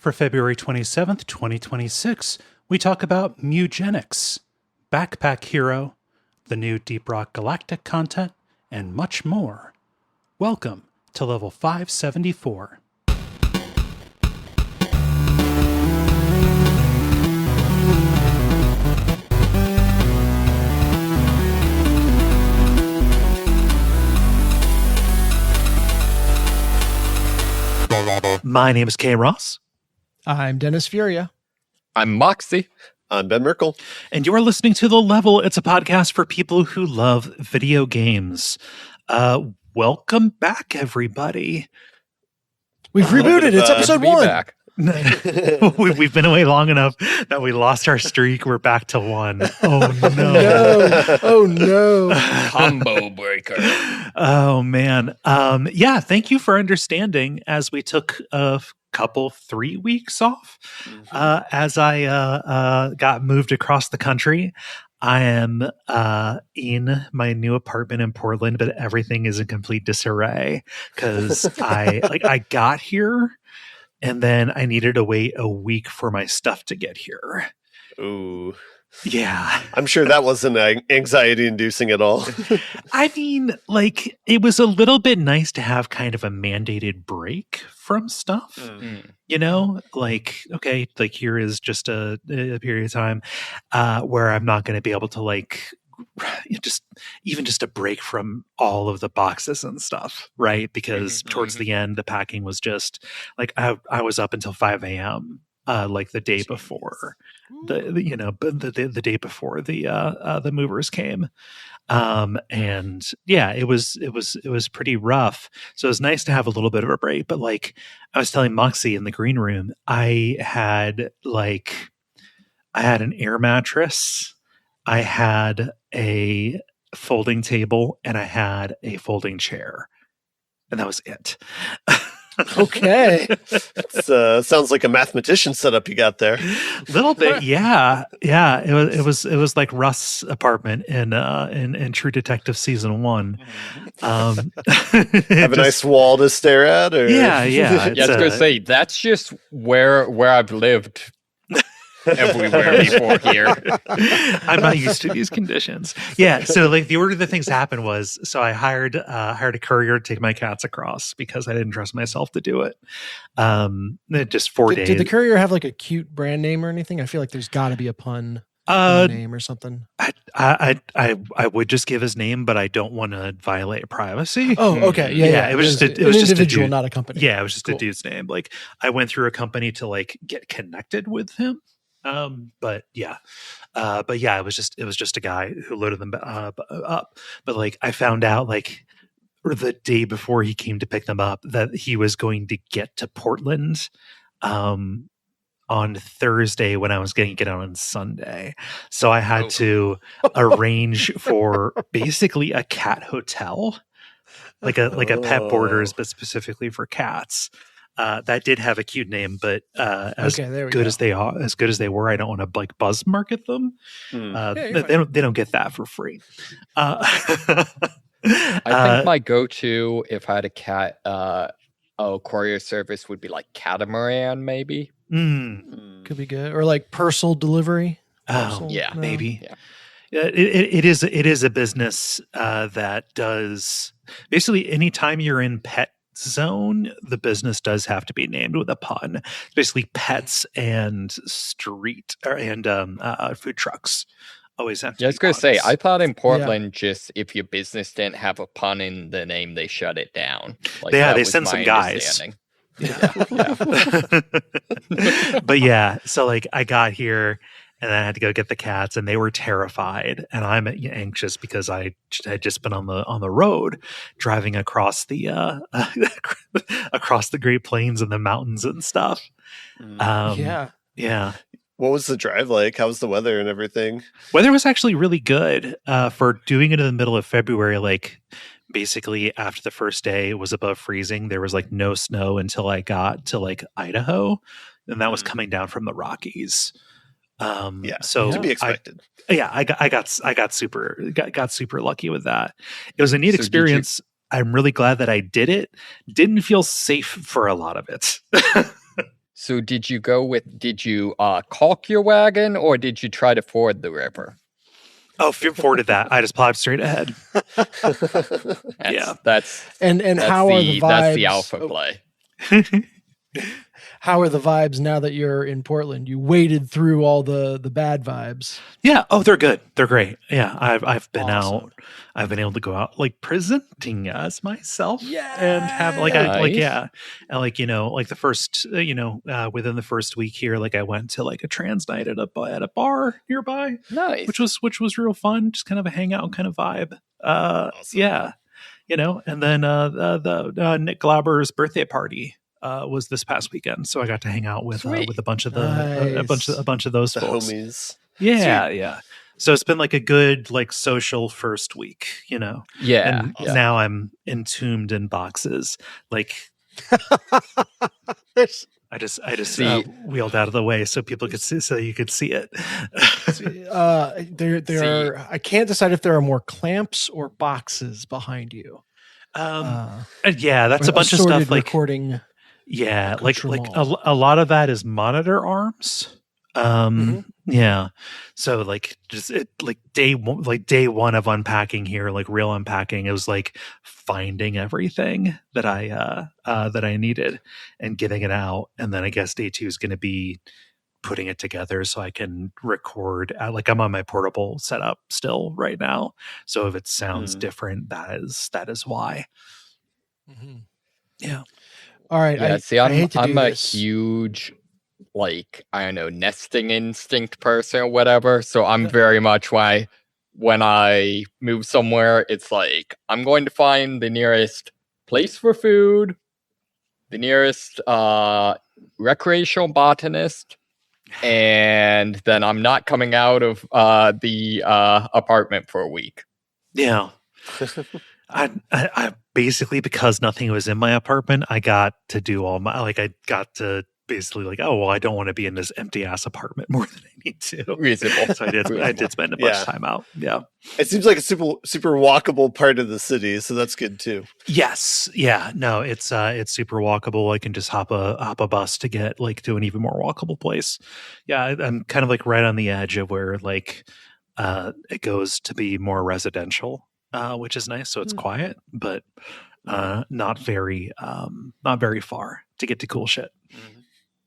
For February 27th, 2026, we talk about Mewgenics, Backpack Hero, the new Deep Rock Galactic content, and much more. Welcome to Level 574. My name is Kaye Ross. I'm Dennis Furia. I'm Moxie. I'm Ben Merkel. And you're listening to The Level. It's a podcast for people who love video games. Welcome back, everybody. We've rebooted. It's episode 1. Back. We've been away long enough that we lost our streak. We're back to 1. Oh, no. No. Oh, no. Combo breaker. Oh, man. Yeah, thank you for understanding as we took a couple 3 weeks off as I got moved across the country. I am in my new apartment in Portland, but everything is in complete disarray because I got here and then I needed to wait a week for my stuff to get here. Ooh. Yeah. I'm sure that wasn't anxiety inducing at all. I mean, like, it was a little bit nice to have kind of a mandated break from stuff. You know, like, okay, like here is just a period of time where I'm not going to be able to just a break from all of the boxes and stuff, right? Because towards the end, the packing was just like I was up until 5 a.m. Like the day before the day before the movers came. And yeah, it was pretty rough. So it was nice to have a little bit of a break. But like I was telling Moxie in the green room, I had an air mattress, I had a folding table, and I had a folding chair. And that was it. Okay. Sounds like a mathematician setup you got there. A little bit, yeah. It was like Russ' apartment in True Detective season 1. Have a nice wall to stare at, or yeah. I was gonna say that's just where I've lived everywhere before here. I'm not used to these conditions. Yeah, so like the order that things happened was, so I hired a courier to take my cats across because I didn't trust myself to do it. Just 4 days. Did the courier have like a cute brand name or anything? I feel like there's got to be a pun in the name or something. I would just give his name, but I don't want to violate privacy. Oh, okay. Yeah. It was just an individual, not a company. Yeah, it was just Cool. a dude's name. Like I went through a company to like get connected with him. But yeah, it was just a guy who loaded them up. But like I found out like the day before he came to pick them up that he was going to get to Portland on Thursday when I was going to get on Sunday. So I had to arrange for basically a cat hotel, like a pet boarders, but specifically for cats. That did have a cute name, but as good as they were, I don't want to like buzz market them. They don't get that for free. I think my go-to if I had a cat courier service would be like Catamaran, maybe. Could be good, or like parcel delivery. Maybe. Yeah. It is a business that does basically anytime you're in pet zone, the business does have to be named with a pun. It's basically pets and street and food trucks always have to. I was going to say, I thought in Portland, just if your business didn't have a pun in the name, they shut it down. Like, they send some guys. Yeah. But yeah, so like I got here and then I had to go get the cats, and they were terrified, and I'm anxious because I had just been on the road driving across the across the Great Plains and the mountains and stuff. Yeah. What was the drive like? How was the weather and everything? Weather was actually really good for doing it in the middle of February. Like basically after the first day, it was above freezing. There was like no snow until I got to like Idaho, and that was coming down from the Rockies. So to be expected. I got super lucky with that. It was a neat experience. I'm really glad that I did it. Didn't feel safe for a lot of it. So did you caulk your wagon, or did you try to ford the river? Oh, if you forded that, I just plowed straight ahead. That's how are the vibes? That's the alpha play. How are the vibes now that you're in Portland? You waded through all the bad vibes. Yeah. Oh, they're good. They're great. Yeah. I've been Awesome. out. I've been able to go out like presenting as myself. Yeah. And have Nice. and the first within the first week here, like I went to like a trans night at a bar nearby. Nice. Which was real fun. Just kind of a hangout kind of vibe. Awesome. Yeah. And then the Nick Glauber's birthday party was this past weekend, so I got to hang out with a bunch of a bunch of those The folks. homies. Yeah, yeah. So it's been like a good like social first week, Yeah. And now I'm entombed in boxes. Like I just wheeled out of the way so people could see, so you could see it. There are. I can't decide if there are more clamps or boxes behind you. Yeah, that's a bunch of stuff like recording. Yeah, like a lot of that is monitor arms. Yeah. So like day one of unpacking here, like real unpacking, it was like finding everything that I needed and getting it out, and then I guess day 2 is going to be putting it together so I can record. Like I'm on my portable setup still right now, so if it sounds different, that is why. Mm-hmm. Yeah. All right. Yeah, I'm a this. huge, like, I don't know, nesting instinct person or whatever. So I'm very much when I move somewhere, it's like, I'm going to find the nearest place for food, the nearest recreational botanist, and then I'm not coming out of the apartment for a week. Yeah. I basically, because nothing was in my apartment, I got to do all my, like, I got to basically like, oh, well, I don't want to be in this empty ass apartment more than I need to. Reasonable. So I did spend a bunch of time out. Yeah. It seems like a super walkable part of the city, so that's good too. Yes. Yeah. No, it's super walkable. I can just hop a bus to get like to an even more walkable place. Yeah. I'm kind of like right on the edge of where like it goes to be more residential. Which is nice, so it's quiet, but not very far to get to cool shit.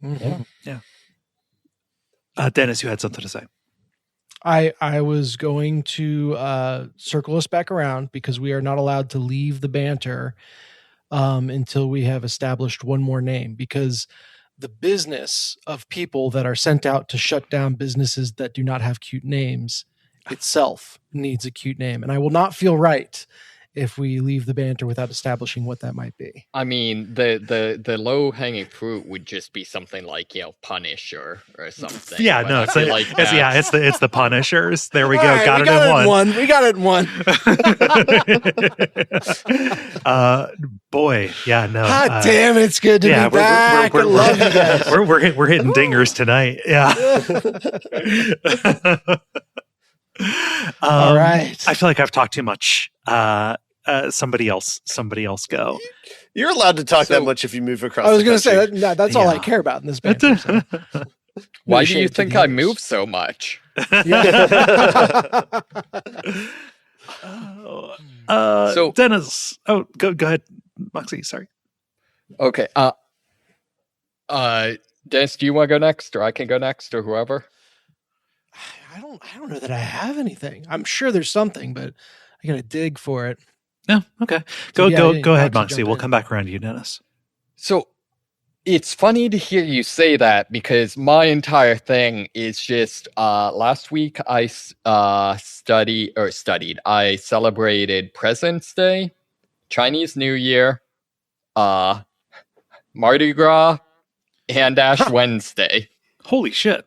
Mm-hmm. Yeah. Dennis, you had something to say. I was going to circle us back around because we are not allowed to leave the banter until we have established one more name, because the business of people that are sent out to shut down businesses that do not have cute names itself needs a cute name, and I will not feel right if we leave the banter without establishing what that might be. I mean, the low hanging fruit would just be something like, Punish or something. Yeah, but no, it's the Punishers. There we go. Right, got it in one. We got it in one. Boy, yeah, no. God damn, it's good to be back. I love you guys. We're hitting dingers tonight. Yeah. All right. I feel like I've talked too much. Somebody else go. You're allowed to talk that much if you move across. I was going to say that's all I care about in this band. So. Why do you think I move so much? So Dennis, go ahead, Moxie. Sorry. Okay. Dennis, do you want to go next, or I can go next, or whoever? I don't know that I have anything. I'm sure there's something, but I gotta dig for it. No, okay. Go ahead, Moxie. We'll come back around to you, Dennis. So it's funny to hear you say that, because my entire thing is just last week I studied. I celebrated President's Day, Chinese New Year, Mardi Gras, and Ash Wednesday. Holy shit.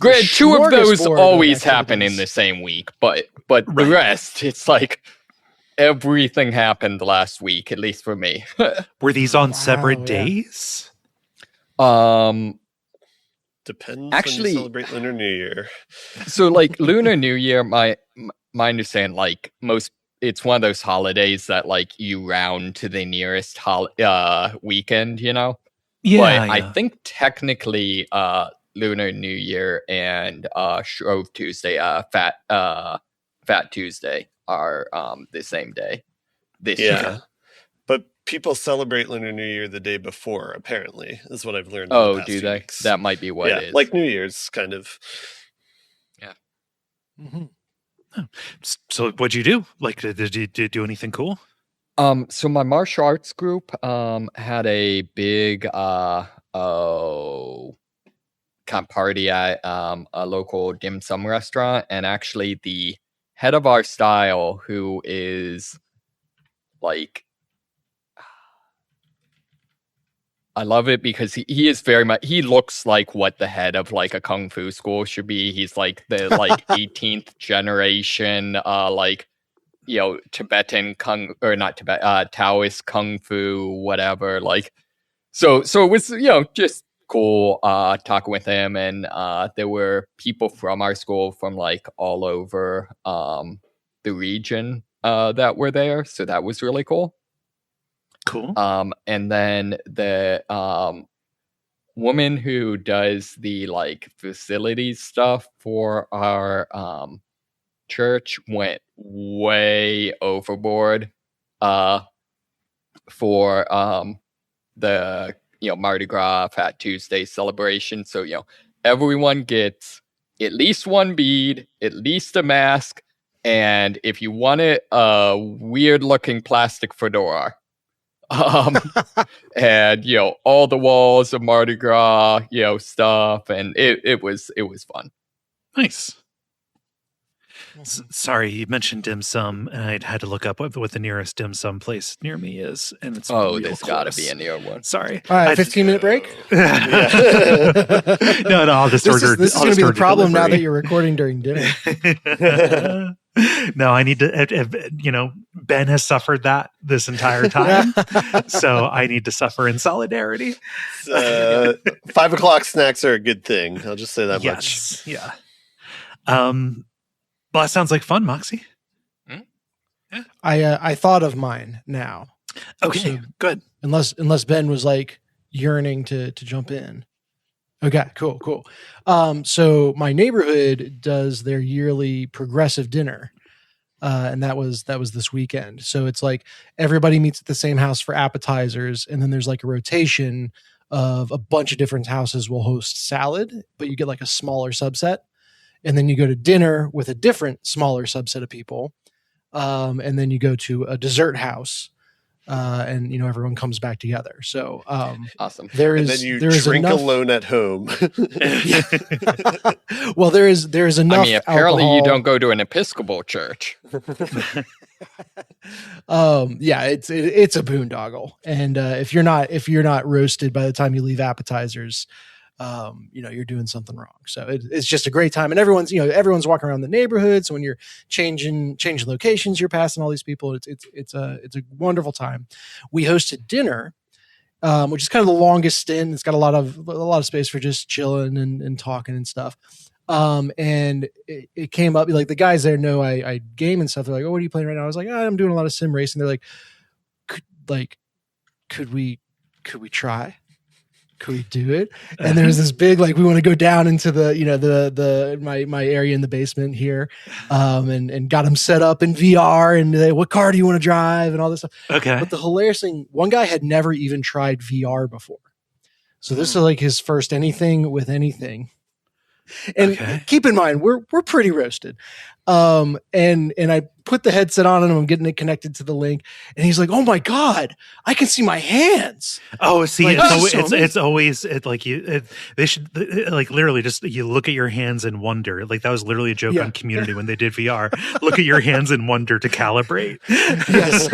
Granted, 2 of those always happen in the same week, but the rest, it's like everything happened last week, at least for me. Were these on separate days? Depends. Actually, when you celebrate Lunar New Year. So, like, Lunar New Year, my understanding, like, it's one of those holidays that, like, you round to the nearest weekend, But I think technically Lunar New Year and Shrove Tuesday, Fat Tuesday are the same day this year. But people celebrate Lunar New Year the day before, apparently, is what I've learned. Oh, do they? Weeks. That might be what it is. Like New Year's, kind of. Yeah. Mm-hmm. So what'd you do? Like, did you do anything cool? So my martial arts group had a big kind of party at a local dim sum restaurant, and actually the head of our style, who is like, I love it because he is very much, he looks like what the head of like a kung fu school should be. He's like the 18th generation Tibetan Taoist kung fu, whatever. Like, so it was, just cool talking with him, and there were people from our school from like all over the region that were there, so that was really cool. Cool. And then the woman who does the like facilities stuff for our church went way overboard for the Mardi Gras Fat Tuesday celebration. So everyone gets at least one bead, at least a mask, and if you want it, a weird looking plastic fedora. And all the walls of Mardi Gras stuff, and it was fun. Nice. Sorry, you mentioned dim sum, and I had to look up what the nearest dim sum place near me is, and it's there's got to be a near one. Sorry. All right, 15-minute break. No, I'll just order. This is going to be the problem now that you're recording during dinner. No, I need to. Ben has suffered that this entire time, so I need to suffer in solidarity. 5 o'clock snacks are a good thing. I'll just say that much. Yeah. Well, that sounds like fun, Moxie. Yeah. I thought of mine now. Okay, so, good. Unless Ben was like yearning to jump in. Okay, cool. So my neighborhood does their yearly progressive dinner, and that was this weekend. So it's like everybody meets at the same house for appetizers, and then there's like a rotation of a bunch of different houses will host salad, but you get like a smaller subset. And then you go to dinner with a different, smaller subset of people. And then you go to a dessert house, and everyone comes back together. So awesome. And then you drink alone at home. Well, there is enough. I mean, apparently alcohol. You don't go to an Episcopal church. Yeah, it's a boondoggle. And if you're not roasted by the time you leave appetizers, you're doing something wrong. So it's just a great time, and everyone's walking around the neighborhood. So when you're changing locations, you're passing all these people. It's a wonderful time. We hosted dinner, which is kind of the longest stint. It's got a lot of space for just chilling and talking and stuff. And it came up, like the guys there know I game and stuff. They're like, "Oh, what are you playing right now?" I was like, "I'm doing a lot of sim racing." They're like, could we try? Could we do it? And there's this big, like, we want to go down into the my area in the basement here, and got them set up in VR, and what car do you want to drive and all this stuff. Okay. But the hilarious thing, one guy had never even tried VR before, so this is like his first anything with anything. And keep in mind, we're pretty roasted. And I put the headset on and I'm getting it connected to the link, and he's like, "Oh my God, I can see my hands." Oh, see, like, it's always they should like literally just you look at your hands and wonder. Like that was literally a joke on Community when they did VR. Look at your hands and wonder to calibrate. Yes.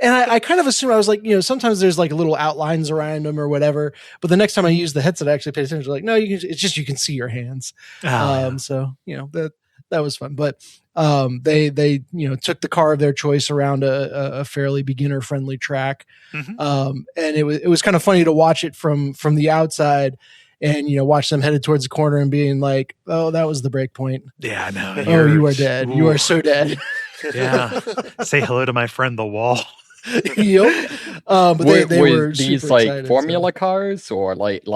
And I kind of assumed, I was like, sometimes there's like little outlines around them or whatever. But the next time I used the headset, I actually paid attention. Like, no, it's just you can see your hands. So that was fun. But they took the car of their choice around a fairly beginner friendly track, and it was kind of funny to watch it from the outside. And watch them headed towards the corner and being like, "Oh, that was the break point." Yeah, no. Oh, you are dead. Ooh. You are so dead. Yeah. Say hello to my friend the wall. Yep. But they were these super like excited, formula cars or like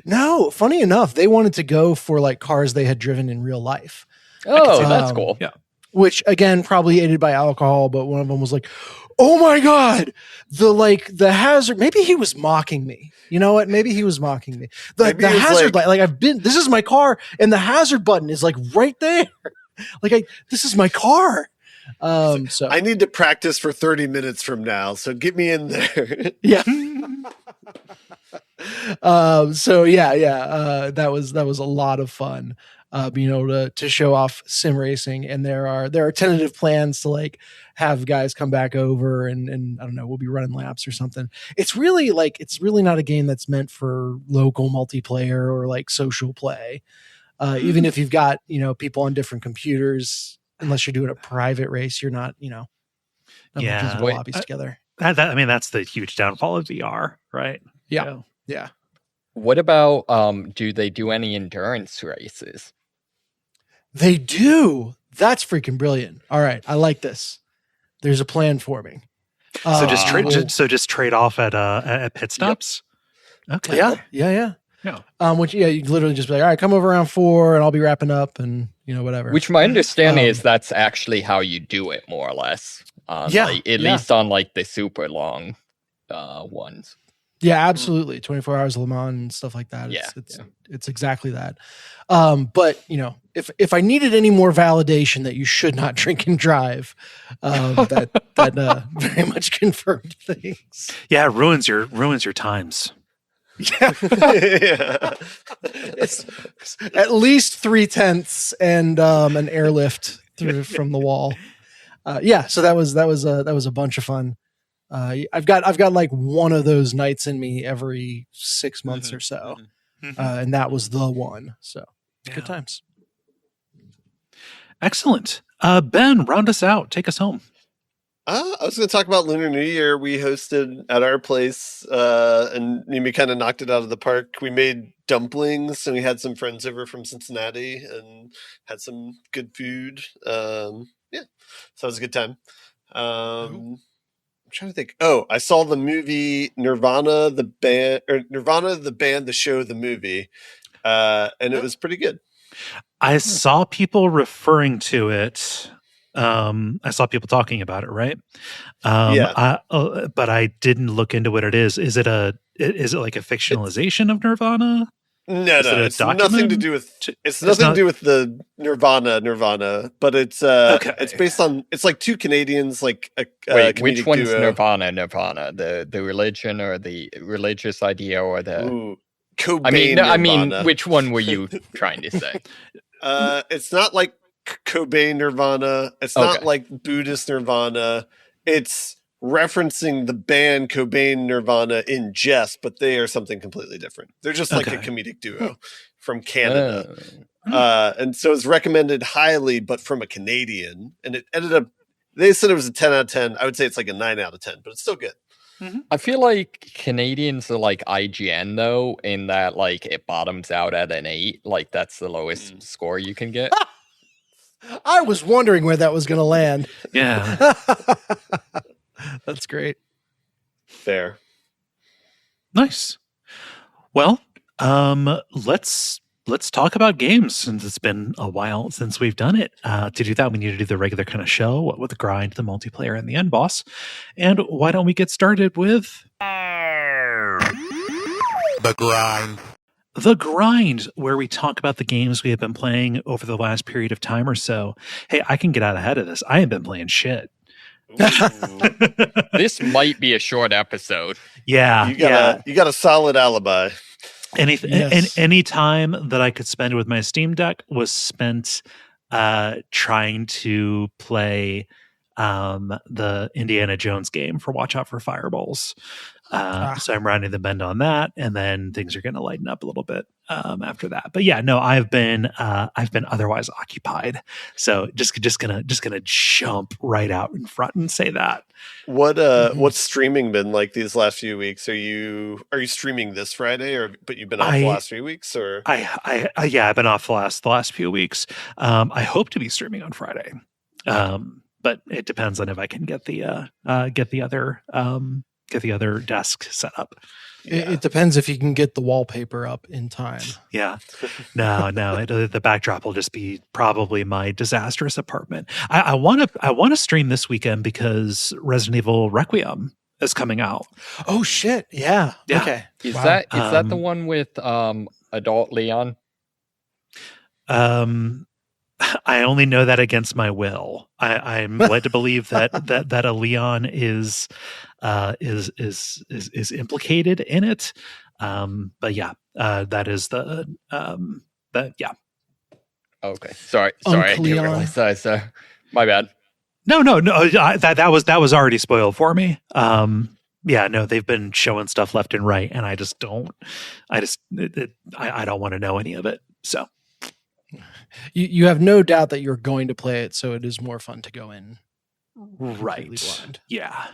No, funny enough, they wanted to go for like cars they had driven in real life. Oh, that's cool. Yeah. Which again, probably aided by alcohol, but one of them was like, "Oh my God, the hazard." Maybe he was mocking me. You know what? Maybe he was mocking me. The hazard light, like this is my car, and the hazard button is like right there. This is my car. So I need to practice for 30 minutes from now. So get me in there. Yeah. That was a lot of fun. Being able to show off sim racing, and there are tentative plans to like have guys come back over and I don't know, we'll be running laps or something. It's really not a game that's meant for local multiplayer or like social play. Even if you've got, people on different computers, unless you're doing a private race, you're not, lobbies together. That's the huge downfall of VR, right? Yeah. Yeah. What about do they do any endurance races? They do. That's freaking brilliant. All right, I like this. There's a plan forming. So just trade off at pit stops. Yep. Okay. Yeah. Which you literally just be like, all right, come over around 4 and I'll be wrapping up and whatever. Which my understanding is that's actually how you do it, more or less. Least on like the super long ones. Yeah, absolutely. 24 hours of Le Mans and stuff like that. It's exactly that. But if I needed any more validation that you should not drink and drive, that very much confirmed things. Yeah, it ruins your times. Yeah. It's at least 3/10 and an airlift from the wall. So that was a bunch of fun. I've got like one of those nights in me every 6 months or so. And that was the one. So good times. Excellent. Ben, round us out. Take us home. I was going to talk about Lunar New Year. We hosted at our place, and Nimi kind of knocked it out of the park. We made dumplings, and we had some friends over from Cincinnati and had some good food. So it was a good time. I'm trying to think. Oh, I saw the movie Nirvana, the band, the show, the movie, and it was pretty good. I saw people referring to it. I saw people talking about it, right? But I didn't look into what it is. Is it like a fictionalization of Nirvana? No, it's nothing to do with. It's nothing to do with the Nirvana, but it's it's based on. It's like two Canadians, like a wait, which one's duo. Nirvana? The religion or the religious idea or the? Ooh, Cobain. I mean, which one were you trying to say? It's not like Cobain Nirvana. It's not like Buddhist Nirvana. It's referencing the band Cobain Nirvana in jest, but they are something completely different. They're just like a comedic duo from Canada. And so it's recommended highly, but from a Canadian. And it ended up, they said it was a 10 out of 10. I would say it's like a 9 out of 10, but it's still good. I feel like Canadians are like IGN though, in that like it bottoms out at an 8. Like that's the lowest score you can get. I was wondering where that was going to land. Yeah. That's great. Fair. Nice. Well, let's talk about games, since it's been a while since we've done it. To do that, we need to do the regular kind of show, what with the grind, the multiplayer, and the end boss. And why don't we get started with the grind? The grind, where we talk about the games we have been playing over the last period of time or so. Hey, I can get out ahead of this. I have been playing shit. This might be a short episode. Yeah. You got a solid alibi. Any time that I could spend with my Steam Deck was spent trying to play the Indiana Jones game for Watch Out for Fireballs. So I'm rounding the bend on that, and then things are going to lighten up a little bit after that. But yeah, no, I've been otherwise occupied. So just gonna jump right out in front and say that. What's streaming been like these last few weeks? Are you streaming this Friday, but you've been off the last few weeks, or? I've been off the last few weeks. I hope to be streaming on Friday. but it depends on if I can get the other desk set up. It depends if you can get the wallpaper up in time. Yeah. No, the backdrop will just be probably my disastrous apartment. I want to stream this weekend because Resident Evil Requiem is coming out. Oh shit. Yeah. Okay. Is that the one with adult Leon? I only know that against my will. I'm led to believe that a Leon is implicated in it. But yeah, that is the yeah. Okay, sorry, I didn't realize that. So, my bad. No. That was already spoiled for me. Yeah, no, they've been showing stuff left and right, and I don't want to know any of it. So. You have no doubt that you're going to play it, so it is more fun to go in right blind. Yeah.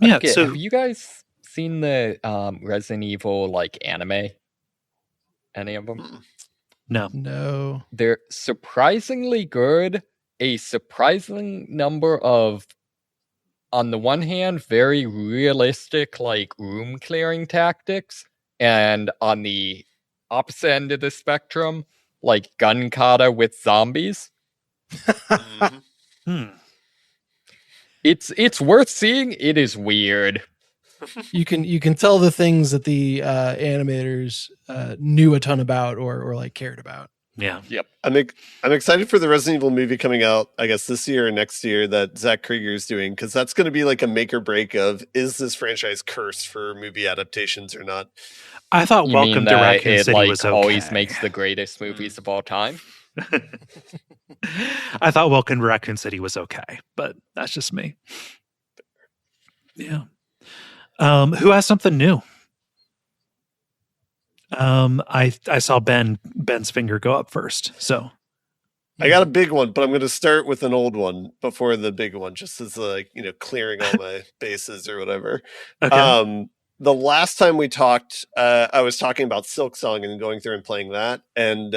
Okay, so have you guys seen the Resident Evil like anime? Any of them? No. They're surprisingly good. A surprising number of, on the one hand, very realistic like room clearing tactics, and on the opposite end of the spectrum, like gun kata with zombies. It's worth seeing. It is weird. You can tell the things that the animators knew a ton about or like cared about. Yeah. Yep. I'm excited for the Resident Evil movie coming out, I guess this year or next year, that Zach Krieger is doing, because that's going to be like a make or break of, is this franchise cursed for movie adaptations or not? I thought Welcome to Raccoon City was okay. Always makes the greatest movies of all time. I thought Welcome to Raccoon City was okay, but that's just me. Yeah. Who has something new? I saw Ben's finger go up first, so I got a big one, but I'm going to start with an old one before the big one, just as like, clearing all my bases or whatever. Okay. The last time we talked, I was talking about Silksong and going through and playing that, and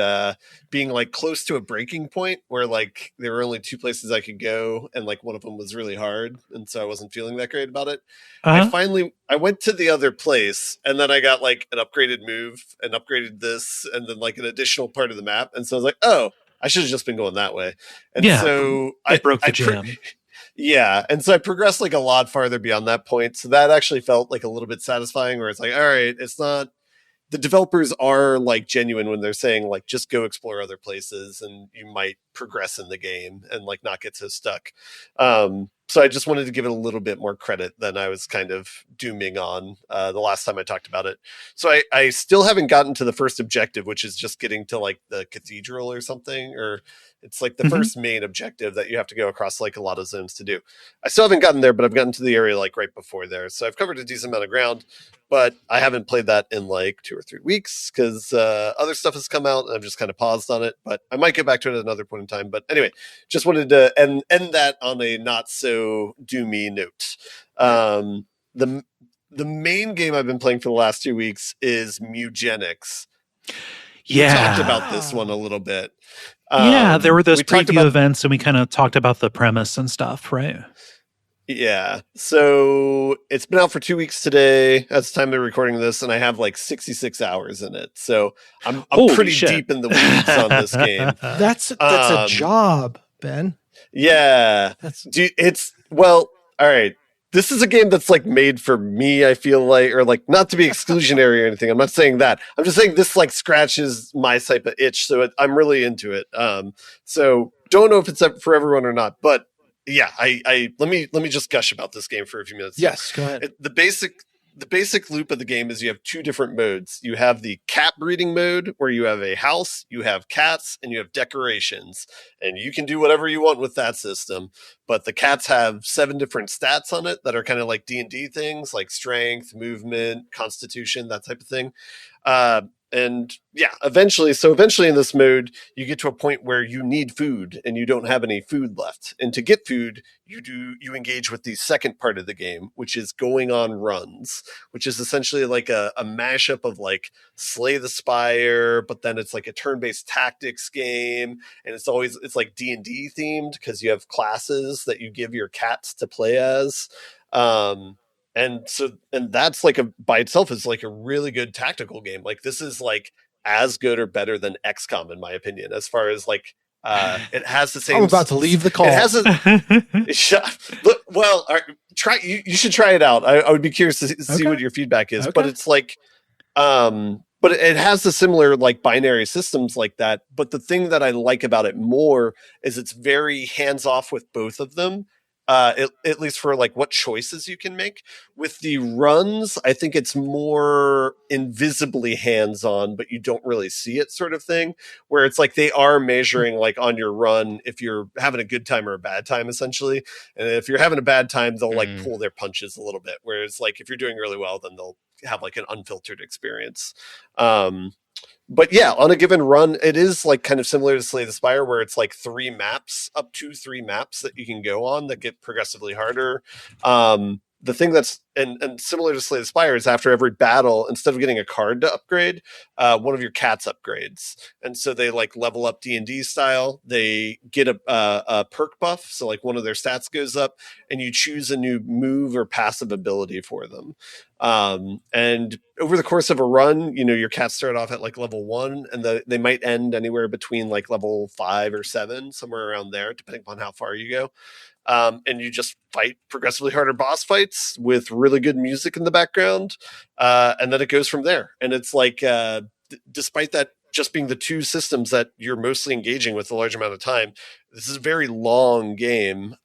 being like close to a breaking point where like there were only two places I could go, and like one of them was really hard, and so I wasn't feeling that great about it. I went to the other place, and then I got like an upgraded move and upgraded this, and then like an additional part of the map, and so I was like, oh, I should have just been going that way. And so I broke the jam. Yeah, and so I progressed like a lot farther beyond that point. So that actually felt like a little bit satisfying, where it's like, all right, it's not, the developers are like genuine when they're saying like, just go explore other places and you might progress in the game and like not get so stuck. So I just wanted to give it a little bit more credit than I was kind of dooming on the last time I talked about it. So I still haven't gotten to the first objective, which is just getting to like the cathedral or something, or it's like the first main objective that you have to go across like a lot of zones to do. I still haven't gotten there, but I've gotten to the area like right before there. So I've covered a decent amount of ground, but I haven't played that in like 2 or 3 weeks because other stuff has come out and I've just kind of paused on it, but I might get back to it at another point in time. But anyway, just wanted to end that on a not so doomy note. The main game I've been playing for the last 2 weeks is Mewgenics. Yeah. We talked about this one a little bit. Yeah, there were those preview events and we kind of talked about the premise and stuff, right? Yeah. So it's been out for 2 weeks today. That's the time of recording this, and I have like 66 hours in it. So I'm pretty deep in the weeds on this game. That's a job, Ben. Yeah. All right. This is a game that's like made for me, I feel like, or like not to be exclusionary or anything. I'm not saying that. I'm just saying this like scratches my type of itch. So I'm really into it. So don't know if it's for everyone or not, but yeah, let me just gush about this game for a few minutes. Yes, go ahead. The basic loop of the game is you have 2 different modes. You have the cat breeding mode where you have a house, you have cats, and you have decorations. And you can do whatever you want with that system. But the cats have 7 different stats on it that are kind of like D&D things, like strength, movement, constitution, that type of thing. and yeah, eventually in this mode, you get to a point where you need food and you don't have any food left. And to get food, you engage with the second part of the game, which is going on runs, which is essentially like a mashup of like Slay the Spire, but then it's like a turn-based tactics game, and it's like D&D themed because you have classes that you give your cats to play as. And that's like by itself is like a really good tactical game. Like this is like as good or better than XCOM in my opinion, as far as like it has the same. I'm about to leave the call. It has try. You should try it out. I would be curious to see what your feedback is. Okay. But it's like, but it has the similar like binary systems like that. But the thing that I like about it more is it's very hands off with both of them. At least for like what choices you can make. With the runs, I think it's more invisibly hands-on, but you don't really see it sort of thing, where it's like they are measuring like on your run if you're having a good time or a bad time, essentially. And if you're having a bad time, they'll like pull their punches a little bit. Whereas like if you're doing really well, then they'll have like an unfiltered experience. But yeah, on a given run, it is like kind of similar to Slay the Spire, where it's like 3 maps that you can go on that get progressively harder. The thing that's and similar to Slay the Spire is after every battle, instead of getting a card to upgrade, one of your cats upgrades, and so they like level up D&D style. They get a perk buff, so like one of their stats goes up, and you choose a new move or passive ability for them. And over the course of a run, you know, your cats start off at like level 1, and they might end anywhere between like level 5 or 7, somewhere around there, depending upon how far you go. And you just fight progressively harder boss fights with really good music in the background. And then it goes from there. And it's like, despite that just being the 2 systems that you're mostly engaging with a large amount of time, this is a very long game,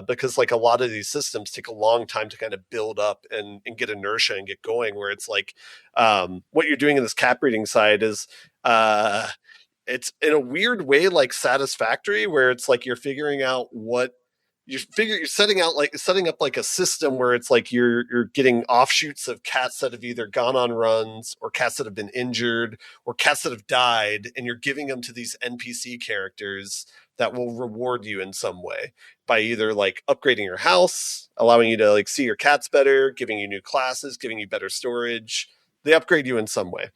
because like a lot of these systems take a long time to kind of build up and get inertia and get going, where it's like, what you're doing in this cat breeding side is, it's in a weird way, like satisfactory, where it's like, you're figuring out what you're setting up like a system where it's like you're getting offshoots of cats that have either gone on runs or cats that have been injured or cats that have died, and you're giving them to these NPC characters that will reward you in some way by either like upgrading your house, allowing you to like see your cats better, giving you new classes, giving you better storage. They upgrade you in some way.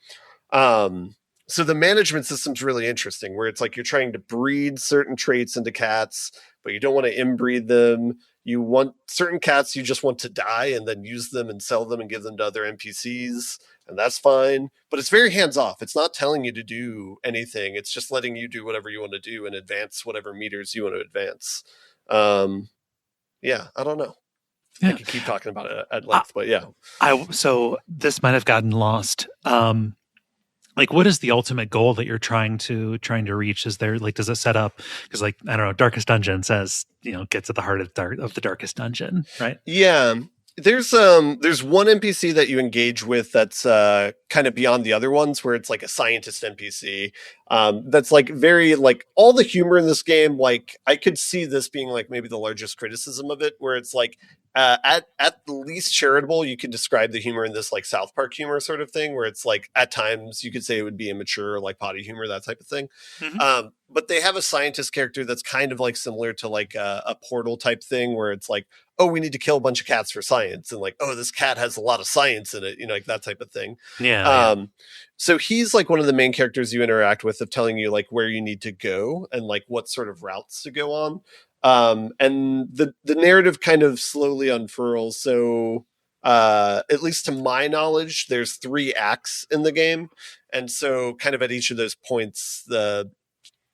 So the management system's really interesting, where it's like you're trying to breed certain traits into cats, but you don't want to inbreed them. You want certain cats, you just want to die and then use them and sell them and give them to other NPCs, and that's fine. But it's very hands-off. It's not telling you to do anything. It's just letting you do whatever you want to do and advance whatever meters you want to advance. Yeah, I don't know. Yeah. I could keep talking about it at length, but yeah. So this might have gotten lost. Like, what is the ultimate goal that you're trying to reach? Is there like, does it set up? Because like, I don't know, Darkest Dungeon says, you know, gets at the heart of the Darkest Dungeon, right? Yeah. There's one NPC that you engage with that's kind of beyond the other ones, where it's like a scientist NPC. That's like very like all the humor in this game. Like I could see this being like maybe the largest criticism of it, where it's like at the least charitable, you could describe the humor in this like South Park humor sort of thing, where it's like at times you could say it would be immature, like potty humor, that type of thing. Mm-hmm. But they have a scientist character that's kind of like similar to like a Portal type thing, where it's like, oh, we need to kill a bunch of cats for science, and like, oh, this cat has a lot of science in it, you know, like that type of thing. Yeah. So he's like one of the main characters you interact with, of telling you like where you need to go and like what sort of routes to go on. And the narrative kind of slowly unfurls. So at least to my knowledge, there's 3 acts in the game, and so kind of at each of those points, the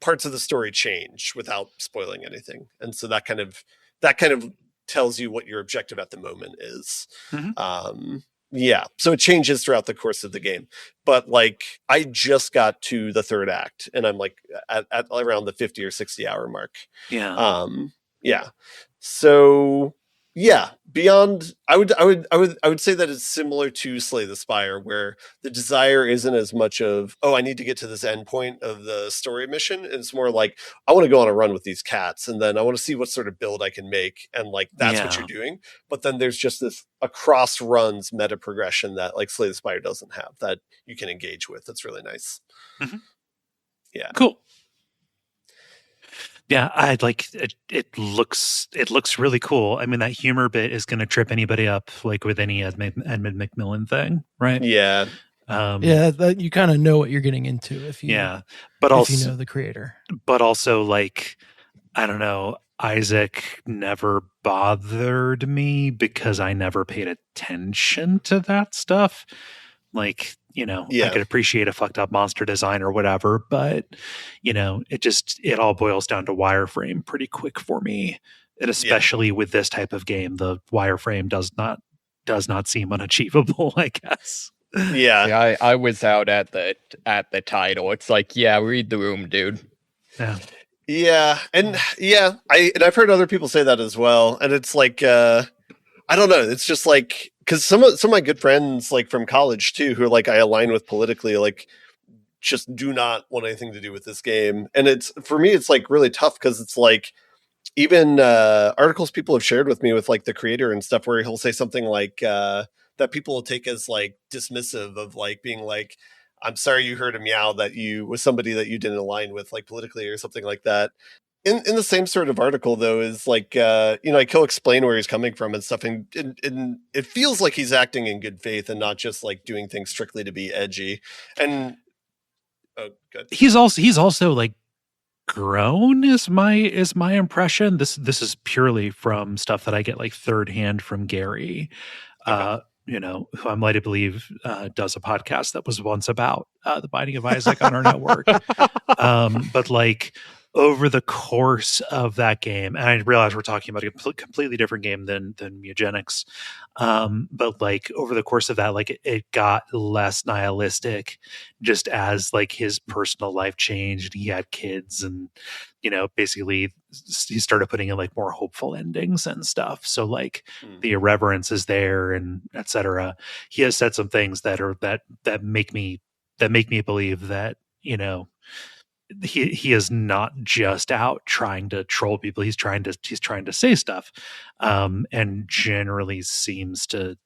parts of the story change without spoiling anything, and so that kind of tells you what your objective at the moment is. Mm-hmm. Yeah, so it changes throughout the course of the game, but like I just got to the 3rd act, and I'm like at around the 50 or 60 hour mark. Yeah. Yeah. So Yeah, beyond, I would say that it's similar to Slay the Spire, where the desire isn't as much of, oh, I need to get to this end point of the story mission. It's more like, I want to go on a run with these cats, and then I want to see what sort of build I can make, and like that's what you're doing. But then there's just this across runs meta progression that like Slay the Spire doesn't have, that you can engage with. That's really nice. Mm-hmm. Yeah, cool. Yeah, I like it. It looks really cool. I mean, that humor bit is going to trip anybody up, like with any Edmund McMillan thing, right? Yeah, that you kind of know what you're getting into if you but if also you know the creator. But also, like, I don't know, Isaac never bothered me because I never paid attention to that stuff. Like, I could appreciate a fucked up monster design or whatever, but it all boils down to wireframe pretty quick for me. And especially with this type of game, the wireframe does not seem unachievable, I guess. Yeah, I was out at the title. It's like, read the room, dude. Yeah, and I've heard other people say that as well, and it's like, I don't know. It's just like, because some of my good friends, like from college too, who like I align with politically, like just do not want anything to do with this game. And it's, for me, it's like really tough because it's like, even articles people have shared with me with like the creator and stuff, where he'll say something like that people will take as like dismissive of like being like, I'm sorry you heard a meow that you was somebody that you didn't align with like politically or something like that. In the same sort of article, though, is like, like he'll explain where he's coming from and stuff. And it feels like he's acting in good faith and not just like doing things strictly to be edgy. And good. He's also like grown is my impression. This is purely from stuff that I get like third hand from Gary, who I'm led to believe does a podcast that was once about the Binding of Isaac on our network. But like, over the course of that game, and I realize we're talking about a completely different game than Mewgenics, but like over the course of that, like it got less nihilistic, just as like his personal life changed. He had kids, and basically he started putting in like more hopeful endings and stuff. So like the irreverence is there, and etc. He has said some things that make me believe that he is not just out trying to troll people. He's trying to say stuff, and generally seems to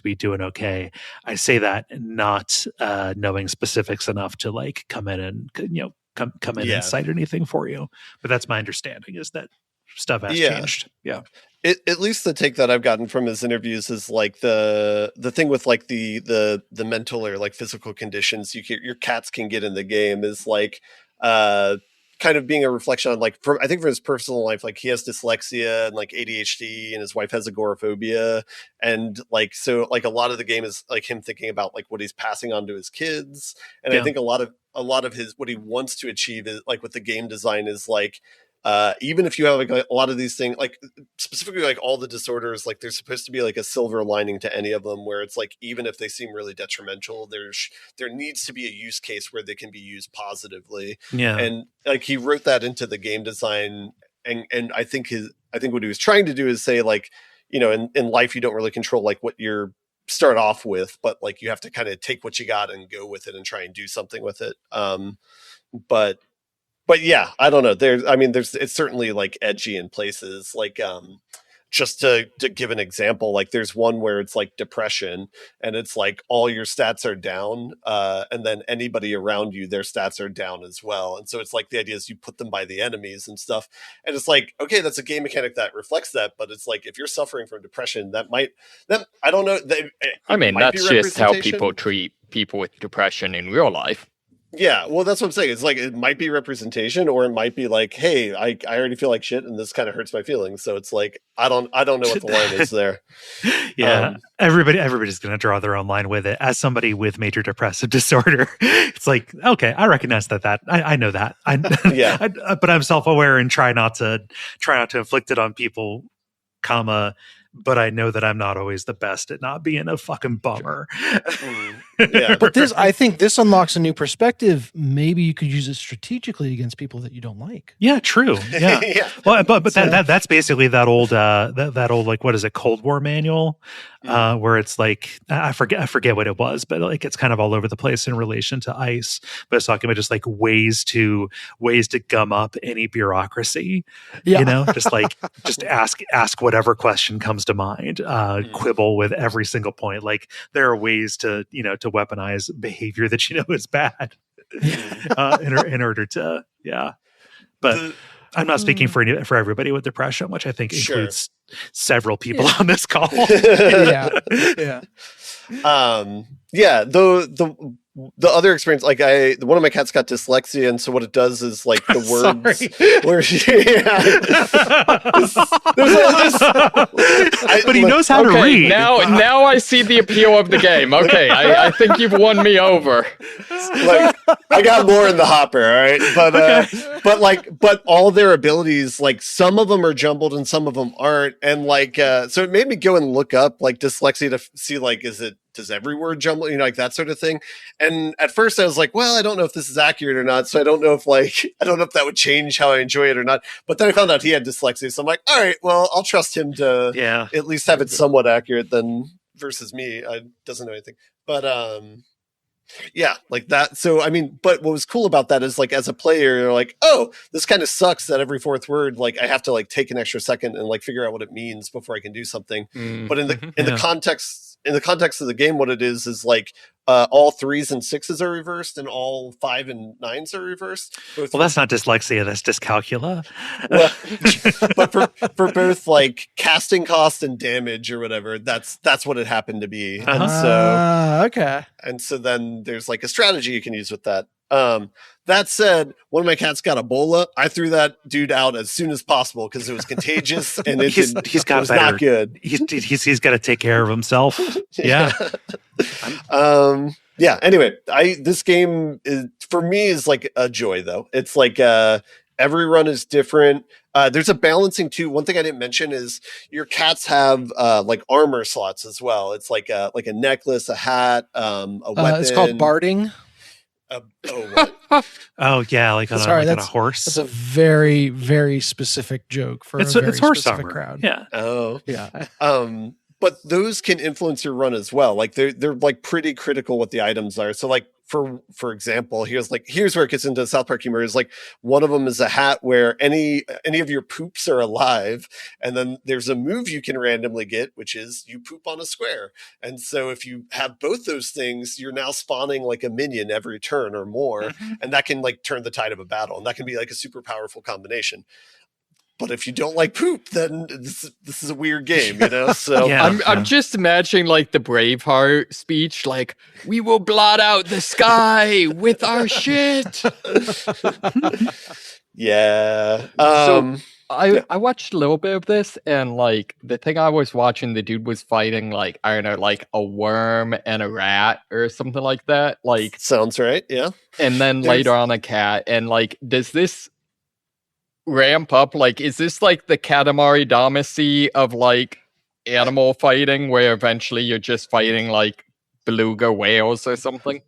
be doing okay. I say that not knowing specifics enough to like come in and come in and cite anything for you, but that's my understanding, is that stuff has changed. At least the take that I've gotten from his interviews is like the thing with like the mental or like physical conditions your cats can get in the game is like kind of being a reflection on like, I think for his personal life, like he has dyslexia and like ADHD, and his wife has agoraphobia, and like, so like a lot of the game is like him thinking about like what he's passing on to his kids. And I think a lot of his, what he wants to achieve is like with the game design is like, even if you have like a lot of these things, like specifically like all the disorders, like there's supposed to be like a silver lining to any of them, where it's like, even if they seem really detrimental, there needs to be a use case where they can be used positively. And like he wrote that into the game design, and I think what he was trying to do is say like, in life you don't really control like what you're start off with, but like you have to kind of take what you got and go with it and try and do something with it. But yeah, I don't know. It's certainly like edgy in places. Like, just to give an example, like there's one where it's like depression, and it's like all your stats are down, and then anybody around you, their stats are down as well. And so it's like the idea is you put them by the enemies and stuff. And it's like, okay, that's a game mechanic that reflects that, but it's like if you're suffering from depression, I don't know. That's just how people treat people with depression in real life. Yeah, well, that's what I'm saying. It's like, it might be representation, or it might be like, hey, I already feel like shit, and this kind of hurts my feelings. So it's like, I don't know what the line is there. Everybody's going to draw their own line with it. As somebody with major depressive disorder, it's like, okay, I recognize that I know that. But I'm self-aware and try not to inflict it on people, but I know that I'm not always the best at not being a fucking bummer. Yeah. But I think this unlocks a new perspective. Maybe you could use it strategically against people that you don't like. Yeah, true. Yeah. Yeah. Well, but that's basically that old that old, like, what is it, Cold War manual, where it's like, I forget what it was, but like it's kind of all over the place in relation to ICE. But it's talking about just like ways to gum up any bureaucracy. Yeah. You know, just ask whatever question comes to mind. Quibble with every single point. Like, there are ways to weaponize behavior that you know is bad in order to, yeah. But I'm not speaking for everybody with depression, which I think includes several people on this call. Yeah. The other experience, like one of my cats got dyslexia, and so what it does is like the words but he knows how to read. Now I see the appeal of the game. Okay, I think you've won me over. Like, I got more in the hopper, all right? But all their abilities, like, some of them are jumbled and some of them aren't, and like so it made me go and look up like dyslexia to see, like, does every word jumble, like that sort of thing. And at first I was like, well, I don't know if this is accurate or not. So I don't know if that would change how I enjoy it or not. But then I found out he had dyslexia. So I'm like, all right, well, I'll trust him to at least have it somewhat accurate then versus me. I doesn't know anything. But yeah, like that. So, I mean, but what was cool about that is, like, as a player, you're like, oh, this kind of sucks that every fourth word, like, I have to like take an extra second and like figure out what it means before I can do something. But in the context of the game, what it is like all 3s and 6s are reversed and all 5 and 9s are reversed. Well, that's not dyslexia, that's dyscalculia. But for both like casting cost and damage or whatever, that's what it happened to be. And so then there's like a strategy you can use with that. That said, one of my cats got Ebola. I threw that dude out as soon as possible because it was contagious and it was not good. He's got to take care of himself. Yeah. Yeah. Anyway, this game for me is like a joy though. It's like every run is different. There's a balancing too. One thing I didn't mention is your cats have like armor slots as well. It's like a necklace, a hat, a weapon. It's called barding. Oh yeah, like on a horse. That's a very, very specific joke for it's a very horse specific armor. crowd. Yeah. Oh yeah. But those can influence your run as well. Like they're like pretty critical what the items are. So like for example, here's where it gets into South Park humor. Is like one of them is a hat where any of your poops are alive, and then there's a move you can randomly get, which is you poop on a square. And so if you have both those things, you're now spawning like a minion every turn or more, and that can like turn the tide of a battle, and that can be like a super powerful combination. But if you don't like poop, then this is a weird game, you know? So I'm just imagining like the Braveheart speech, like, we will blot out the sky with our shit. Yeah. So I watched a little bit of this, and like the thing I was watching, the dude was fighting like, I don't know, like a worm and a rat or something like that. Like, sounds right, yeah. And then later on a cat. And like, does this ramp up? Like, is this like the Katamari Damacy of like animal fighting, where eventually you're just fighting like beluga whales or something?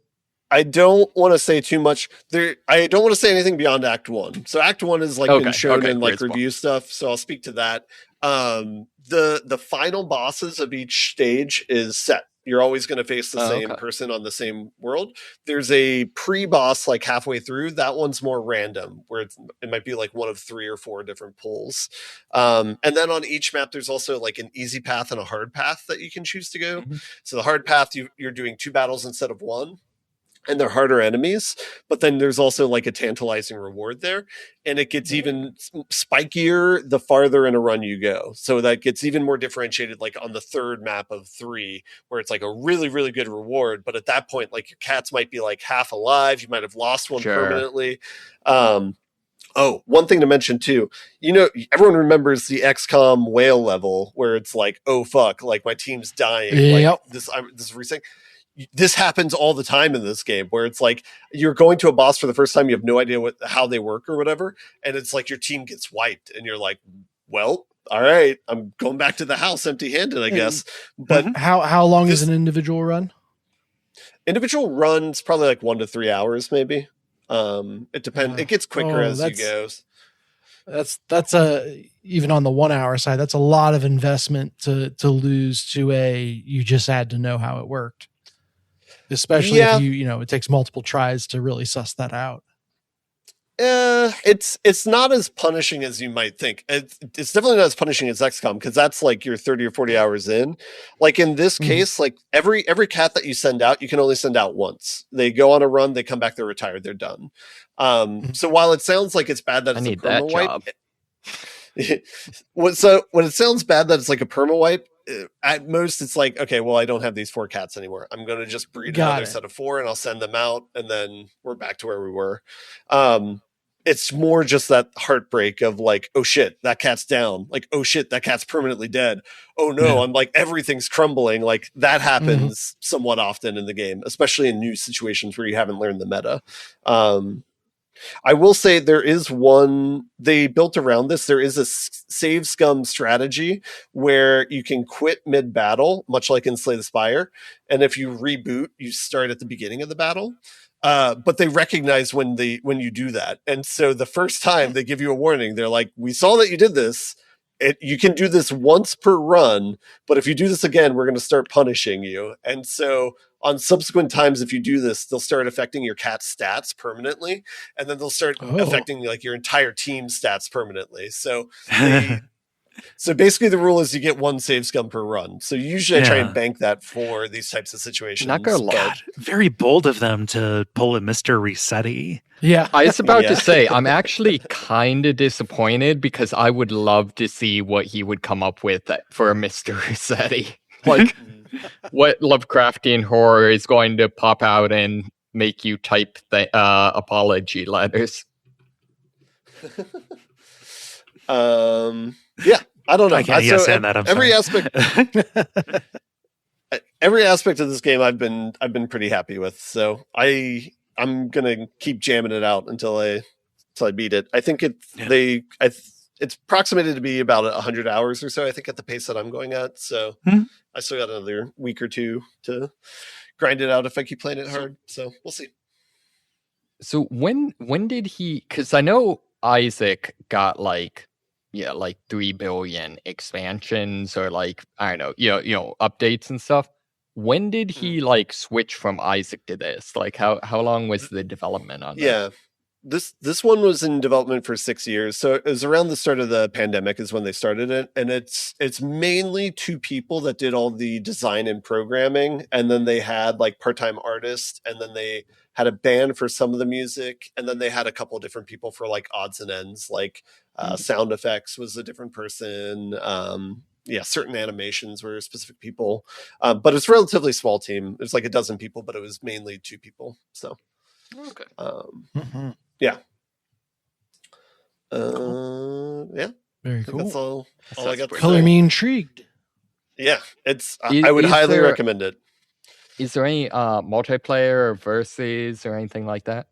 I don't want to say too much there. I don't want to say anything beyond Act 1. So Act 1 is like been shown in like review stuff, so I'll speak to that. The final bosses of each stage is set. You're always going to face the same person on the same world. There's a pre-boss like halfway through. That one's more random, where it might be like one of 3 or 4 different pulls. And then on each map, there's also like an easy path and a hard path that you can choose to go. So the hard path, you're doing 2 battles instead of 1. And they're harder enemies, but then there's also like a tantalizing reward there, and it gets even spikier the farther in a run you go. So that gets even more differentiated, like on the 3rd map of 3, where it's like a really, really good reward. But at that point, like your cats might be like half alive. You might have lost one permanently. One thing to mention too, you know, everyone remembers the XCOM whale level where it's like, oh fuck, like my team's dying. Like this is resetting. This happens all the time in this game, where it's like you're going to a boss for the first time, you have no idea how they work or whatever, and it's like your team gets wiped, and you're like, well, all right, I'm going back to the house empty-handed, I guess. But how long is an individual run? Individual runs probably like 1 to 3 hours, maybe. It depends. It gets quicker as you go. That's even on the 1 hour side, that's a lot of investment to lose to you just had to know how it worked. Especially if it takes multiple tries to really suss that out. It's not as punishing as you might think. It's definitely not as punishing as XCOM, because that's like you're 30 or 40 hours in. Like in this case, like every cat that you send out, you can only send out once. They go on a run, they come back, they're retired, they're done. So while it sounds like it's bad that it's a perma wipe, so when it sounds bad that it's like a perma wipe, at most it's like, okay, well, I don't have these 4 cats anymore. I'm going to just breed another set of 4 and I'll send them out, and then we're back to where we were. It's more just that heartbreak of like, oh shit, that cat's down. Like, oh shit, that cat's permanently dead. Oh no, I'm like, everything's crumbling. Like that happens somewhat often in the game, especially in new situations where you haven't learned the meta. I will say there is one they built around this. There is a save scum strategy where you can quit mid battle, much like in Slay the Spire. And if you reboot, you start at the beginning of the battle. But they recognize when you do that. And so the first time they give you a warning, they're like, we saw that you did this. You can do this once per run, but if you do this again, we're going to start punishing you. And so on subsequent times, if you do this, they'll start affecting your cat's stats permanently. And then they'll start affecting like your entire team's stats permanently. So so basically the rule is you get 1 save scum per run. So usually I try and bank that for these types of situations. Not gonna lie. Very bold of them to pull a Mr. Resetti. Yeah. I was about to say, I'm actually kind of disappointed because I would love to see what he would come up with for a Mr. Resetti. Like, what Lovecraftian horror is going to pop out and make you type the apology letters? Yeah, I don't know. I can't that. I'm every aspect of this game I've been pretty happy with. So I'm gonna keep jamming it out until I beat it. I think it's approximated to be about 100 hours or so, I think, at the pace that I'm going at. So I still got another week or 2 to grind it out if I keep playing it hard. So we'll see. So when did he? Because I know Isaac got like 3 billion expansions or like, I don't know, updates and stuff. When did he like switch from Isaac to this? Like how long was the development on that? Yeah. This one was in development for 6 years. So it was around the start of the pandemic is when they started it. And it's mainly 2 people that did all the design and programming. And then they had like part-time artists, and then they had a band for some of the music. And then they had a couple of different people for like odds and ends, like sound effects was a different person. Certain animations were specific people. But it's a relatively small team. It's like a dozen people, but it was mainly 2 people. So, okay. Yeah. Yeah. Very cool. That's all I got. Color me intrigued. Yeah, I would highly recommend it. Is there any multiplayer or versus or anything like that?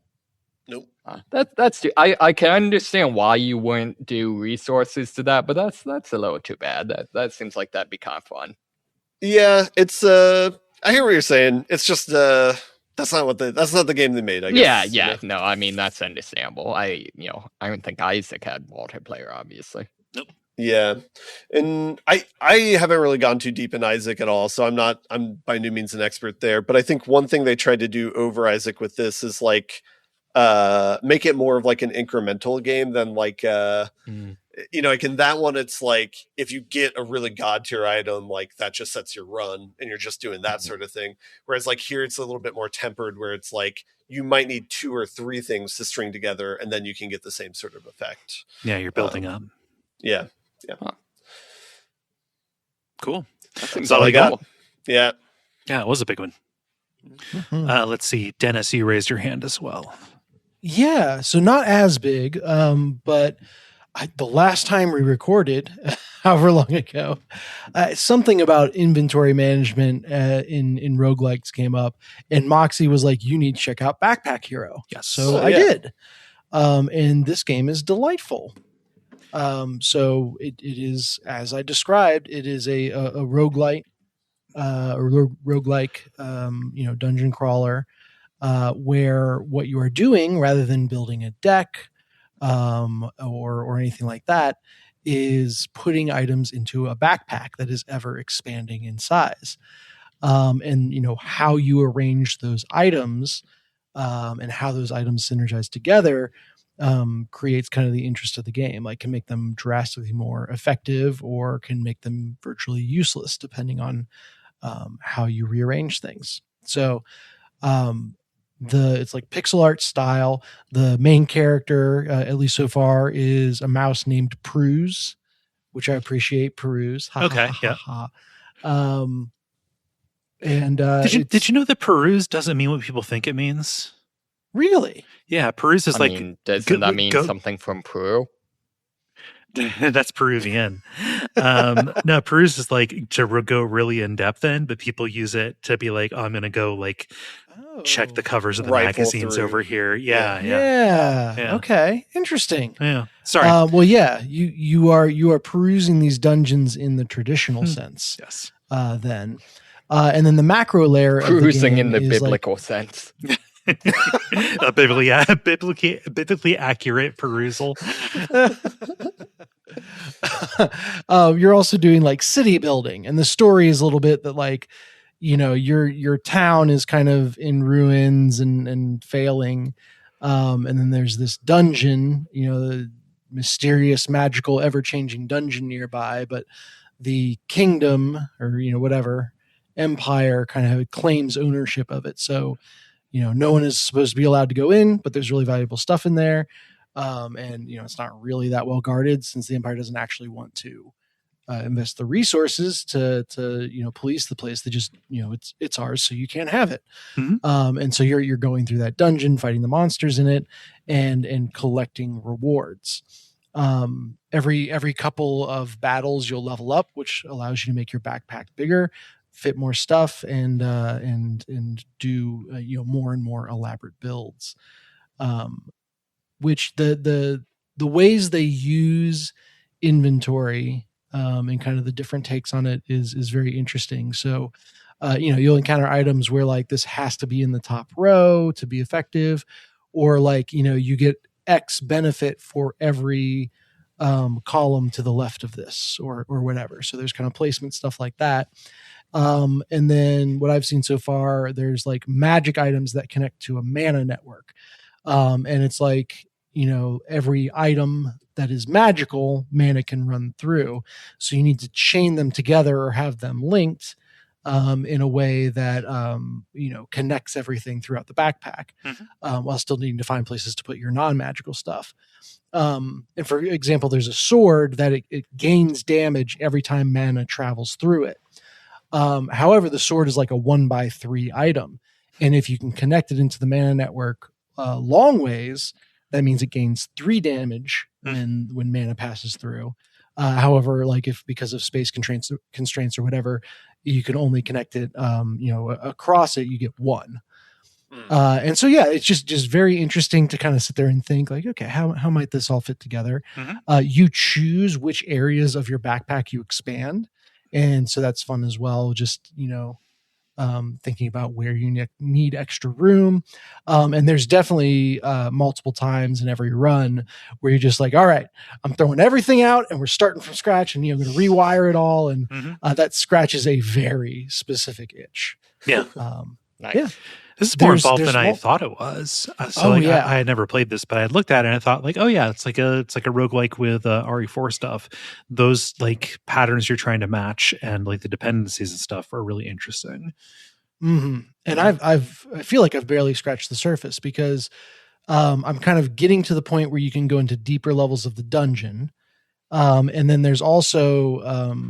Nope. That's I can understand why you wouldn't do resources to that, but that's a little too bad. That seems like that'd be kind of fun. Yeah, it's I hear what you're saying. It's just that's not the game they made, I guess. Yeah. No, I mean that's understandable. I don't think Isaac had multiplayer, obviously. Nope. Yeah. And I haven't really gone too deep in Isaac at all, so I'm by no means an expert there. But I think one thing they tried to do over Isaac with this is like make it more of like an incremental game than like like in that one it's like if you get a really god tier item, like that just sets your run and you're just doing that sort of thing, whereas like here it's a little bit more tempered where it's like you might need 2 or 3 things to string together and then you can get the same sort of effect. You're building up. Yeah Cool. That's all I got. Yeah it was a big one. Let's see, Dennis, you raised your hand as well. Yeah, so not as big, but the last time we recorded, however long ago, something about inventory management in roguelikes came up, and Moxie was like, you need to check out Backpack Hero. Yes. So I did. And this game is delightful. So it is, as I described, it is a roguelite, roguelike, dungeon crawler, where what you are doing, rather than building a deck or anything like that, is putting items into a backpack that is ever expanding in size. And how you arrange those items and how those items synergize together creates kind of the interest of the game. Like, can make them drastically more effective or can make them virtually useless depending on how you rearrange things. So it's like pixel art style. The main character, at least so far, is a mouse named Peruse, which I appreciate. Peruse. Okay. Yeah. And did you know that Peruse doesn't mean what people think it means? Really? Yeah, Peruse is doesn't that mean something from Peru? That's Peruvian. No, Peruse is like to go really in depth in, but people use it to be like, I'm going to go check the covers of the magazines over here. Yeah. Okay. Interesting. Yeah. Sorry. Well, yeah, you are perusing these dungeons in the traditional sense. Yes. Then. And then the macro layer perusing of the game in the biblical sense. A biblically accurate perusal. You're also doing city building, and the story is a little bit that your town is kind of in ruins and failing, and then there's this dungeon, the mysterious, magical, ever-changing dungeon nearby, but the kingdom or whatever empire kind of claims ownership of it. So no one is supposed to be allowed to go in, but there's really valuable stuff in there. And it's not really that well guarded, since the empire doesn't actually want to invest the resources to police the place. They just, it's ours, so you can't have it. Mm-hmm. And so you're going through that dungeon, fighting the monsters in it, and collecting rewards. Every couple of battles you'll level up, which allows you to make your backpack bigger, fit more stuff, and do more and more elaborate builds. Which the ways they use inventory and kind of the different takes on it is very interesting. So you'll encounter items where this has to be in the top row to be effective, or you get X benefit for every column to the left of this, or whatever. So there's kind of placement stuff like that. And then what I've seen so far, there's magic items that connect to a mana network. And it's every item that is magical, mana can run through. So you need to chain them together or have them linked in a way that, connects everything throughout the backpack, while still needing to find places to put your non-magical stuff. And for example, there's a sword that it gains damage every time mana travels through it. However, the sword is like a 1x3 item. And if you can connect it into the mana network long ways, that means it gains 3 damage when mana passes through. However, if because of space constraints or whatever, you can only connect it, across it, you get 1. And so, yeah, it's just very interesting to kind of sit there and think okay, how might this all fit together? You choose which areas of your backpack you expand. And so that's fun as well. Just, thinking about where you need extra room. And there's definitely multiple times in every run where you're just all right, I'm throwing everything out and we're starting from scratch, and I'm going to rewire it all. And that scratches a very specific itch. Yeah. Nice. Yeah. This is more involved than I thought it was. I had never played this, but I had looked at it and I thought oh yeah, it's like a roguelike with RE4 stuff. Those patterns you're trying to match and the dependencies and stuff are really interesting. Mm-hmm. And I feel like I've barely scratched the surface, because I'm kind of getting to the point where you can go into deeper levels of the dungeon. And then there's also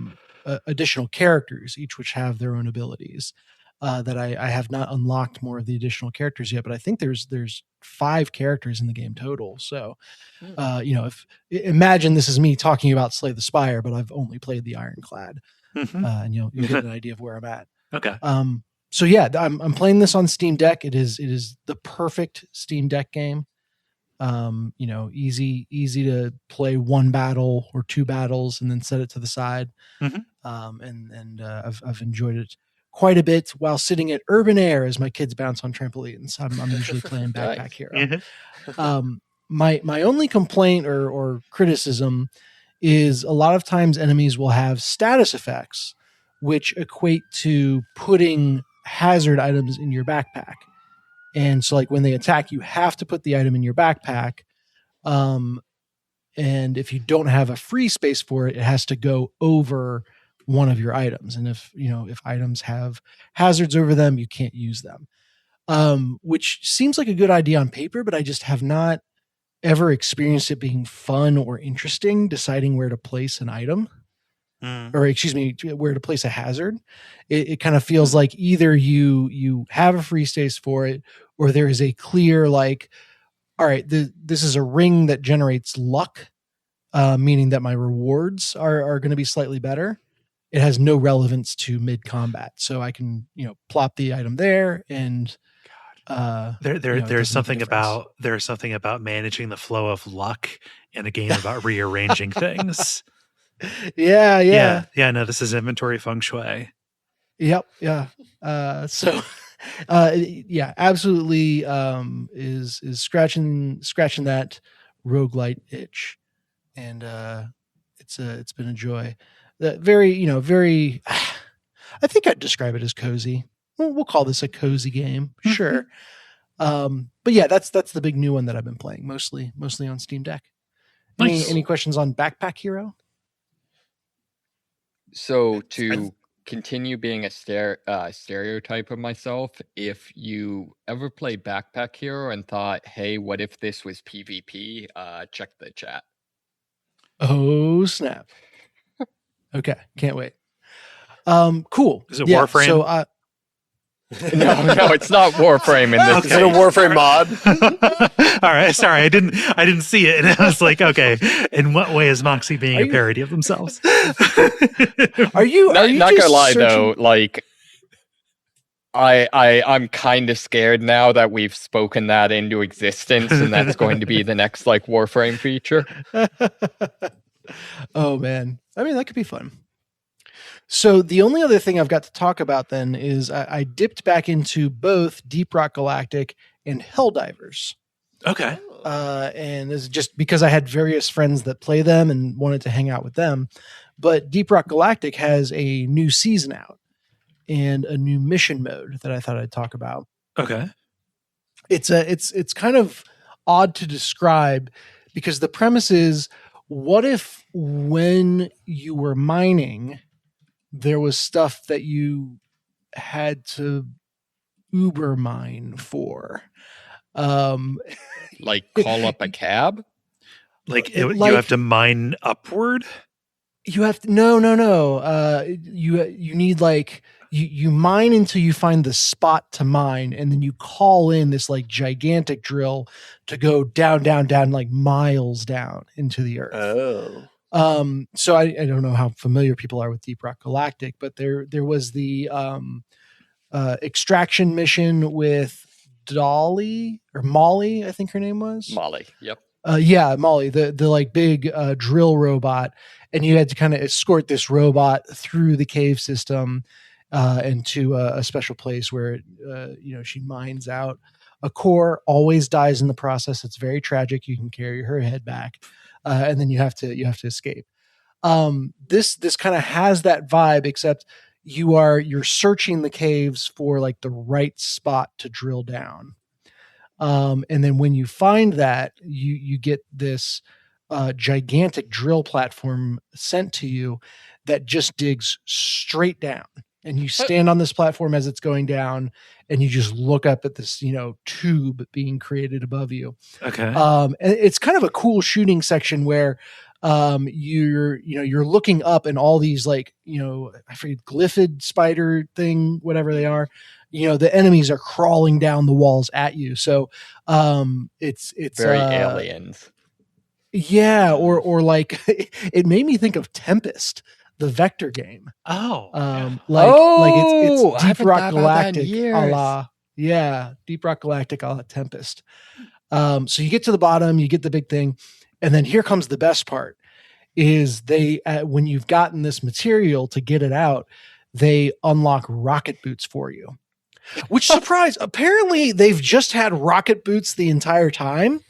additional characters, each which have their own abilities. That I have not unlocked more of the additional characters yet, but I think there's 5 characters in the game total. So, if imagine this is me talking about Slay the Spire, but I've only played the Ironclad, and you'll get an idea of where I'm at. Okay. So yeah, I'm playing this on Steam Deck. It is the perfect Steam Deck game. Easy to play one battle or two battles and then set it to the side. I've enjoyed it quite a bit while sitting at Urban Air as my kids bounce on trampolines. I'm usually playing Backpack Hero. My only complaint or criticism is a lot of times enemies will have status effects, which equate to putting hazard items in your backpack. And so like when they attack, you have to put the item in your backpack. And if you don't have a free space for it, it has to go over one of your items. And if items have hazards over them, you can't use them. Which seems like a good idea on paper, but I just have not ever experienced it being fun or interesting deciding where to place an item. Or excuse me, where to place a hazard. It kind of feels like either you have a free space for it, or there is a clear like, all right, this is a ring that generates luck, meaning that my rewards are going to be slightly better. It has no relevance to mid combat, so I can plop the item there and. There's something about managing the flow of luck in a game about rearranging things. Yeah. No, this is inventory feng shui. Yep. Yeah. Absolutely. Is scratching that roguelite itch, and it's been a joy. Very. I think I'd describe it as cozy. We'll call this a cozy game, sure. But yeah, that's the big new one that I've been playing, mostly on Steam Deck. Nice. Any questions on Backpack Hero? So to continue being a stereotype of myself, if you ever played Backpack Hero and thought, hey, what if this was PvP, check the chat. Oh, snap. Okay, can't wait. Cool. Is it Warframe? So, no, it's not Warframe in this. Is it a Warframe mod? All right, sorry, I didn't see it, and I was like, okay, in what way is Moxie being a parody of themselves? Are you not gonna lie though, like I'm kind of scared now that we've spoken that into existence, and that's going to be the next like Warframe feature. Oh man, I mean that could be fun. So the only other thing I've got to talk about then is I dipped back into both Deep Rock Galactic and Helldivers. Okay. And this is just because I had various friends that play them and wanted to hang out with them. But Deep Rock Galactic has a new season out and a new mission mode that I thought I'd talk about. Okay. It's kind of odd to describe because the premise is, what if when you were mining, there was stuff that you had to Uber mine for? Like call up a cab? You have to mine upward? You have to, no. You need you mine until you find the spot to mine, and then you call in this like gigantic drill to go down, like miles down into the earth. Oh. So I don't know how familiar people are with Deep Rock Galactic, but there was the extraction mission with Molly, I think her name was. Molly, yep. Molly, the like big drill robot, and you had to kind of escort this robot through the cave system into a special place where she mines out a core, always dies in the process. It's very tragic. You can carry her head back. And then you have to escape. This kind of has that vibe, except you're searching the caves for like the right spot to drill down. And then when you find that, you get this gigantic drill platform sent to you that just digs straight down. And you stand on this platform as it's going down, and you just look up at this, tube being created above you. Okay. And it's kind of a cool shooting section where you're looking up, and all these like, I forget, glyphid spider thing, whatever they are, the enemies are crawling down the walls at you. So it's very aliens. Yeah, or like it made me think of Tempest, the vector game. It's Deep Rock Galactic a la Deep Rock Galactic a la Tempest. So you get to the bottom, you get the big thing, and then here comes the best part: is they when you've gotten this material to get it out, they unlock rocket boots for you. Which surprise! Apparently, they've just had rocket boots the entire time,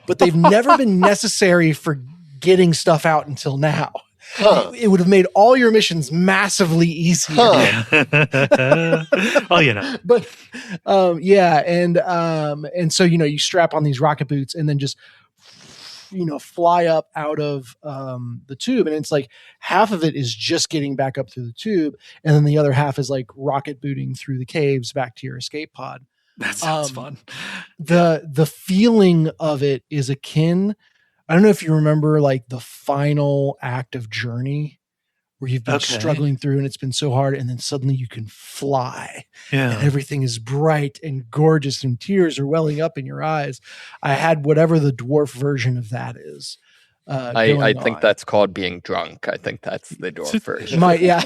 but they've never been necessary for getting stuff out until now. Huh. It would have made all your missions massively easier. Huh. Well, you know. But yeah, and so you strap on these rocket boots and then just fly up out of the tube, and it's like half of it is just getting back up through the tube, and then the other half is like rocket booting through the caves back to your escape pod. That sounds fun. The feeling of it is akin. I don't know if you remember like the final act of Journey, where you've been struggling through and it's been so hard, and then suddenly you can fly. Yeah. And everything is bright and gorgeous and tears are welling up in your eyes. I had whatever the dwarf version of that is. I think that's called being drunk. I think that's the dwarf version. Yeah.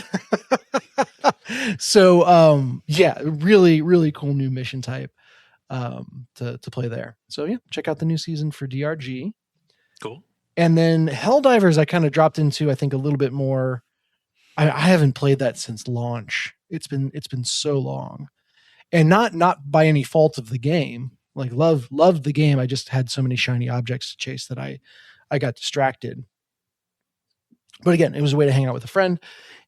So yeah, really, really cool new mission type to play there. So yeah, check out the new season for DRG. Cool. And then Helldivers, I kind of dropped into, I think, a little bit more. I haven't played that since launch. It's been so long, and not by any fault of the game. Like loved the game. I just had so many shiny objects to chase that I got distracted. But again, it was a way to hang out with a friend.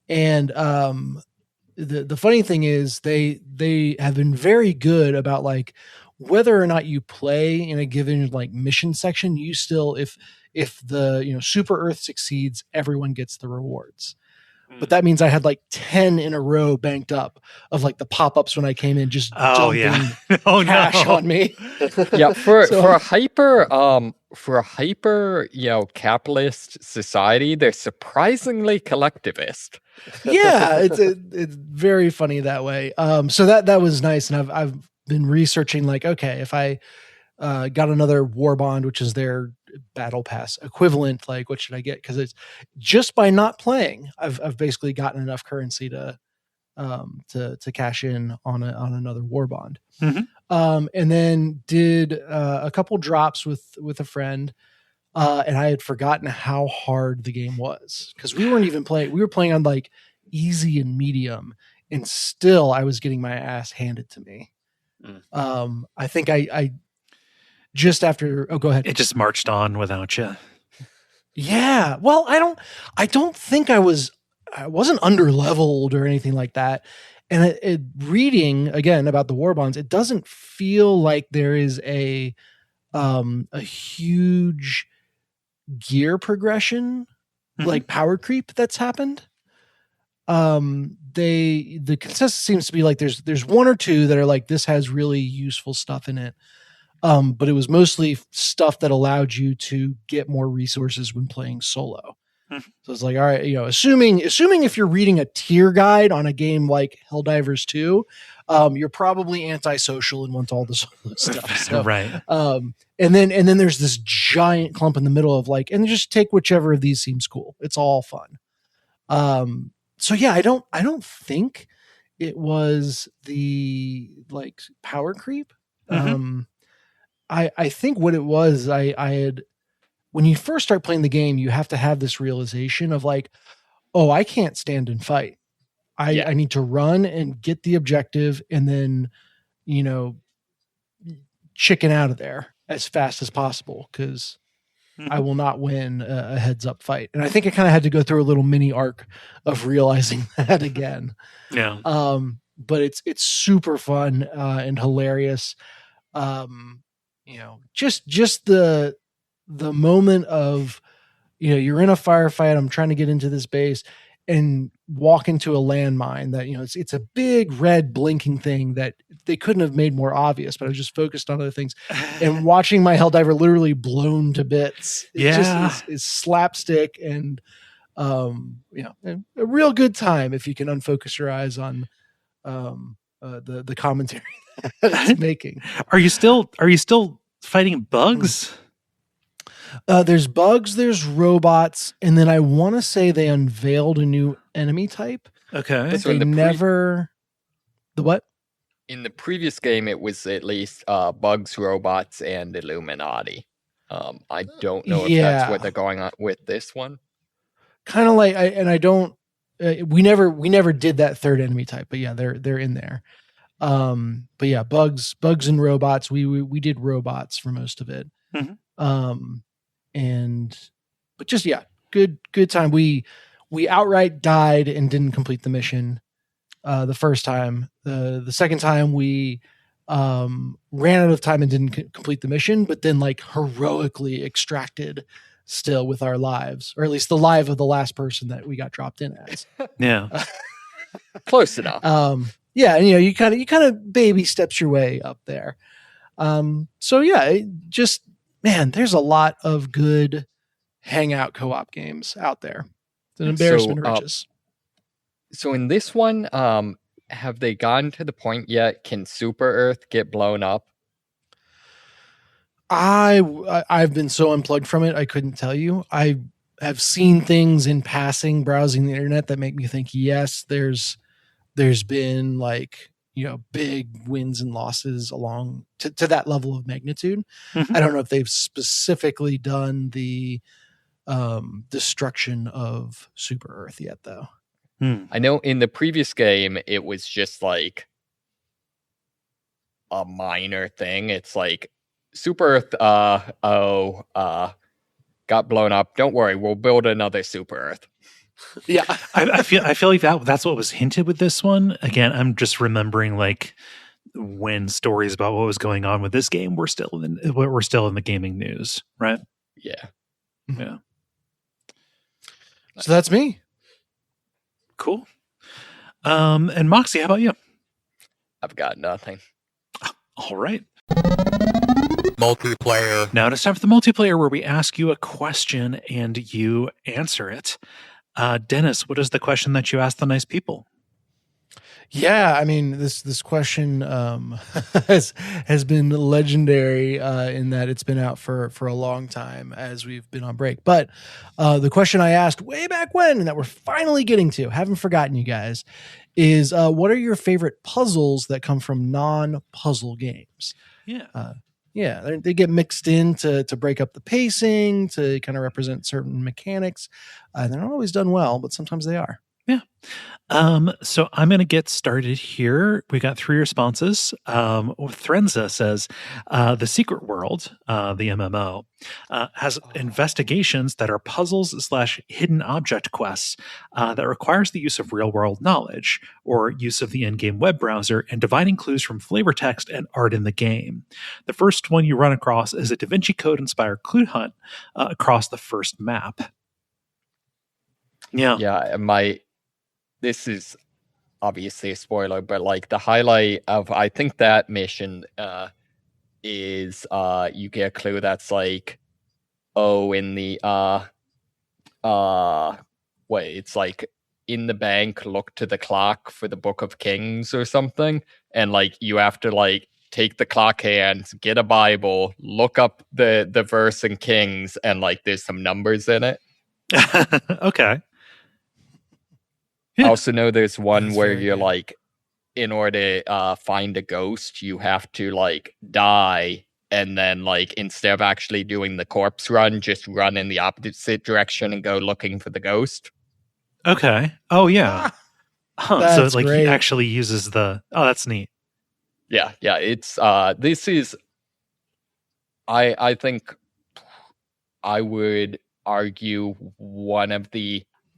And the funny thing is they have been very good about like whether or not you play in a given like mission section, you still if the Super Earth succeeds, everyone gets the rewards. But that means I had like 10 in a row banked up of like the pop-ups when I came in, just dumping cash on me. Yeah, for a hyper capitalist society, they're surprisingly collectivist. Yeah, it's very funny that way. So that was nice, and I've been researching like, okay, if I got another war bond, which is their battle pass equivalent, like what should I get? Because it's just by not playing, I've basically gotten enough currency to cash in on another war bond. Mm-hmm. And then did a couple drops with a friend, and I had forgotten how hard the game was because we weren't even playing. We were playing on like easy and medium, and still I was getting my ass handed to me. I think I just after. Oh, go ahead. It just marched on without you. Yeah. Well, I don't think I wasn't under-leveled or anything like that. And reading again about the war bonds, it doesn't feel like there is a huge gear progression, like power creep that's happened. The consensus seems to be like there's one or two that are like, this has really useful stuff in it. But it was mostly stuff that allowed you to get more resources when playing solo. So it's like, all right, assuming if you're reading a tier guide on a game like Helldivers 2, you're probably antisocial and want all the solo stuff. So, right. And then there's this giant clump in the middle of like, and just take whichever of these seems cool. It's all fun. So yeah, I don't think it was the like power creep. I think what it was, I had, when you first start playing the game, you have to have this realization of like, oh, I can't stand and fight. I need to run and get the objective and then, chicken out of there as fast as possible because I will not win a heads up fight. And I think I kind of had to go through a little mini arc of realizing that again. Yeah. But it's super fun and hilarious. Just the moment of, you're in a firefight, I'm trying to get into this base and walk into a landmine that, it's a big red blinking thing that they couldn't have made more obvious, but I was just focused on other things and watching my Helldiver literally blown to bits. It just is slapstick and, a real good time if you can unfocus your eyes on, the commentary that it's making. Are you still fighting bugs? There's bugs, there's robots, and then I want to say they unveiled a new enemy type. Okay. But they never. The what? in the previous game, it was at least bugs, robots, and Illuminati. I don't know if that's what they're going on with this one. Kind of like, I don't. We never did that third enemy type, but yeah, they're in there. But yeah, bugs and robots. We did robots for most of it. Mm-hmm. But just yeah, good time. We outright died and didn't complete the mission. The first time, the second time we ran out of time and didn't complete the mission, but then like heroically extracted still with our lives, or at least the life of the last person that we got dropped in as. Yeah. Close enough. Yeah. And you kind of baby steps your way up there. So yeah, man, there's a lot of good hangout co-op games out there. It's an embarrassment of riches. So in this one, have they gotten to the point yet? Can Super Earth get blown up? I've been so unplugged from it, I couldn't tell you. I have seen things in passing browsing the internet that make me think, yes, there's been like, big wins and losses along to that level of magnitude. Mm-hmm. I don't know if they've specifically done the destruction of Super Earth yet, though. I know in the previous game, it was just like a minor thing. It's like Super Earth, got blown up. Don't worry, we'll build another Super Earth. Yeah, I feel like that's what was hinted with this one. Again, I'm just remembering like when stories about what was going on with this game were still in the gaming news, right? Yeah. Yeah. So that's me. Cool. And Moxie, how about you? I've got nothing. All right. Multiplayer. Now it's time for the multiplayer, where we ask you a question and you answer it. Dennis, what is the question that you asked the nice people? Yeah, I mean, this question has been legendary in that it's been out for a long time as we've been on break. But the question I asked way back when, and that we're finally getting to, haven't forgotten you guys, is what are your favorite puzzles that come from non-puzzle games? Yeah. They get mixed in to break up the pacing, to kind of represent certain mechanics. They're not always done well, but sometimes they are. Yeah. So I'm going to get started here. We got 3 responses. Threnza says, the Secret World, the MMO, has investigations that are puzzles / hidden object quests that requires the use of real world knowledge or use of the in-game web browser and dividing clues from flavor text and art in the game. The first one you run across is a Da Vinci Code inspired clue hunt across the first map. Yeah. Yeah, this is obviously a spoiler, but like the highlight of, I think, that mission is you get a clue that's like, in the it's like in the bank, look to the clock for the Book of Kings or something, and like you have to like take the clock hands, get a Bible, look up the verse in Kings, and like there's some numbers in it. Okay. I also know there's one That's where very you're good. like, in order to find a ghost, you have to like die, and then like instead of actually doing the corpse run, just run in the opposite direction and go looking for the ghost. Okay. Oh yeah. That's so like great. he actually uses that's neat. Yeah. It's this is, I think I would argue one of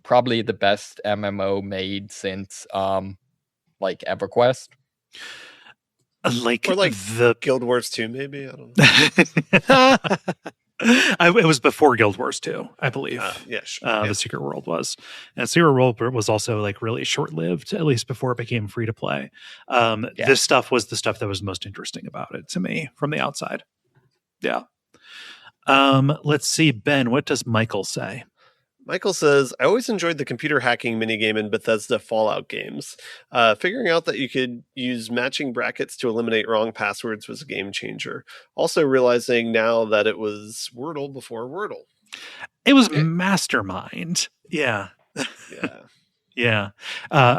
probably the best MMO made since like EverQuest. Like the Guild Wars 2, maybe? I don't know. It was before Guild Wars 2, I believe. Yeah, sure. The Secret World was. And Secret World was also like really short-lived, at least before it became free to play. This stuff was the stuff that was most interesting about it to me from the outside. Yeah. Let's see, Ben, what does Michael say? Michael says, I always enjoyed the computer hacking minigame in Bethesda Fallout games. Figuring out that you could use matching brackets to eliminate wrong passwords was a game changer. Also realizing now that it was Wordle before Wordle. It was Mastermind. Yeah. Yeah. Yeah.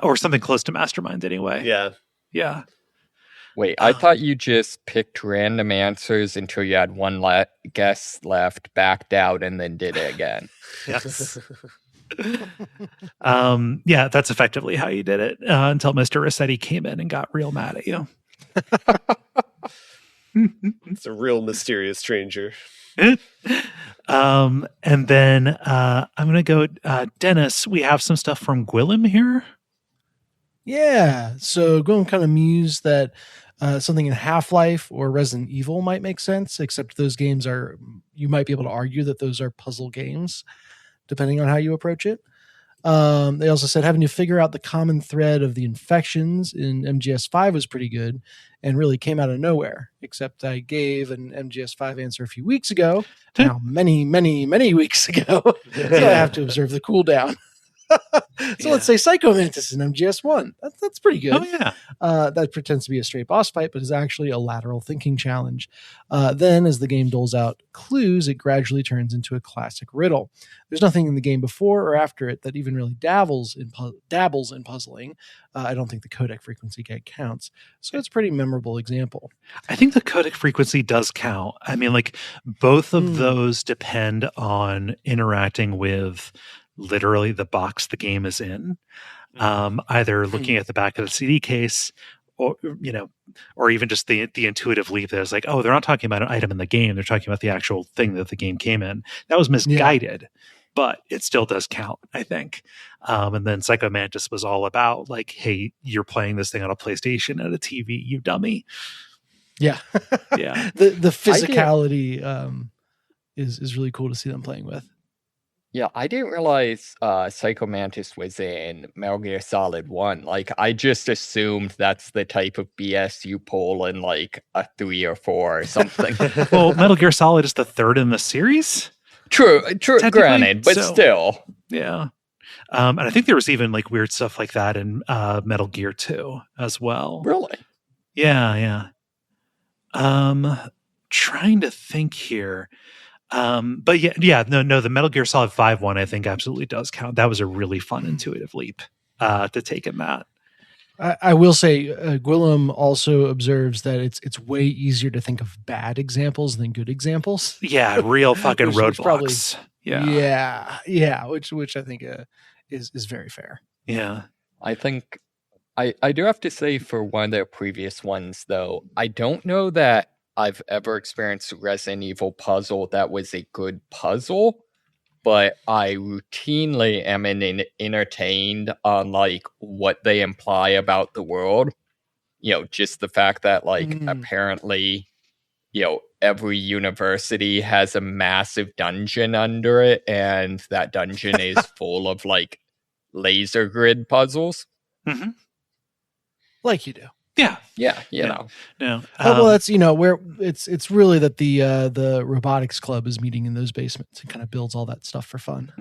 Or something close to Mastermind anyway. Yeah. Yeah. Wait, I thought you just picked random answers until you had one guess left, backed out, and then did it again. Yes. Yeah, that's effectively how you did it until Mr. Rossetti came in and got real mad at you. It's a real mysterious stranger. And then I'm going to go, Dennis, we have some stuff from Gwillem here. Yeah, so Gwillem kind of mused that something in Half-Life or Resident Evil might make sense, except those games you might be able to argue that those are puzzle games, depending on how you approach it. They also said having to figure out the common thread of the infections in MGS5 was pretty good and really came out of nowhere, except I gave an MGS5 answer a few weeks ago, now many, many, many weeks ago, so I have to observe the cooldown. So let's say Psycho Mantis in MGS1. That's pretty good. Oh, yeah. That pretends to be a straight boss fight, but is actually a lateral thinking challenge. Then, as the game doles out clues, it gradually turns into a classic riddle. There's nothing in the game before or after it that even really dabbles in puzzling. I don't think the codec frequency gag counts. So it's a pretty memorable example. I think the codec frequency does count. I mean, like, both of those depend on interacting with literally the box the game is in, either looking at the back of the CD case or even just the intuitive leap that is like, oh, they're not talking about an item in the game, they're talking about the actual thing that the game came in. That was misguided, but it still does count, I think. And then Psycho Mantis was all about like, hey, you're playing this thing on a PlayStation and a TV, you dummy. Yeah. Yeah. The physicality is really cool to see them playing with. Yeah, I didn't realize Psycho Mantis was in Metal Gear Solid 1. Like, I just assumed that's the type of BS you pull in, like, a 3 or 4 or something. Well, Metal Gear Solid is the third in the series. True, granted, but still. Yeah. And I think there was even, like, weird stuff like that in Metal Gear 2 as well. Really? Yeah. Trying to think here. But no, the Metal Gear Solid 5 one I think absolutely does count. That was a really fun intuitive leap to take in that. I will say Gwillem also observes that it's way easier to think of bad examples than good examples. Yeah, real fucking roadblocks. Yeah, which I think is very fair. Yeah. I think I do have to say for one of their previous ones though, I don't know that I've ever experienced a Resident Evil puzzle that was a good puzzle, but I routinely am entertained on like what they imply about the world. You know, just the fact that like apparently, you know, every university has a massive dungeon under it, and that dungeon is full of like laser grid puzzles. Mm-hmm. Like you do. Yeah, you know. No. Well, that's where it's really that the robotics club is meeting in those basements and kind of builds all that stuff for fun.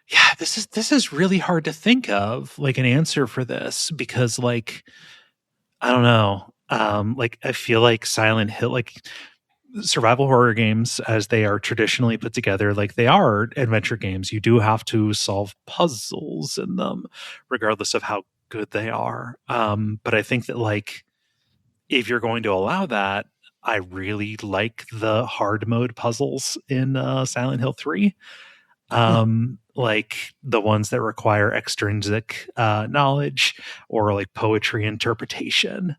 Yeah, this is really hard to think of like an answer for this because like I don't know. Like I feel like Silent Hill, like survival horror games as they are traditionally put together, like they are adventure games. You do have to solve puzzles in them, regardless of how good they are. But I think that like if you're going to allow that, I really like the hard mode puzzles in Silent Hill 3. Like the ones that require extrinsic knowledge or like poetry interpretation,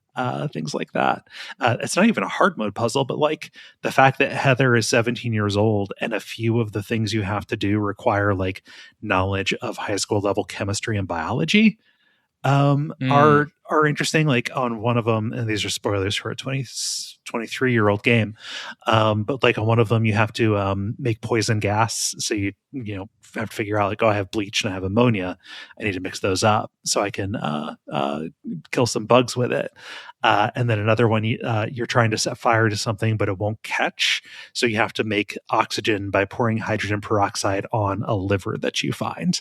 things like that. It's not even a hard mode puzzle, but like the fact that Heather is 17 years old and a few of the things you have to do require like knowledge of high school level chemistry and biology are interesting. Like on one of them, and these are spoilers for a 23-year-old game, but like on one of them you have to make poison gas, so you have to figure out like, oh, I have bleach and I have ammonia, I need to mix those up so I can kill some bugs with it. And then another one, you're trying to set fire to something but it won't catch, so you have to make oxygen by pouring hydrogen peroxide on a liver that you find.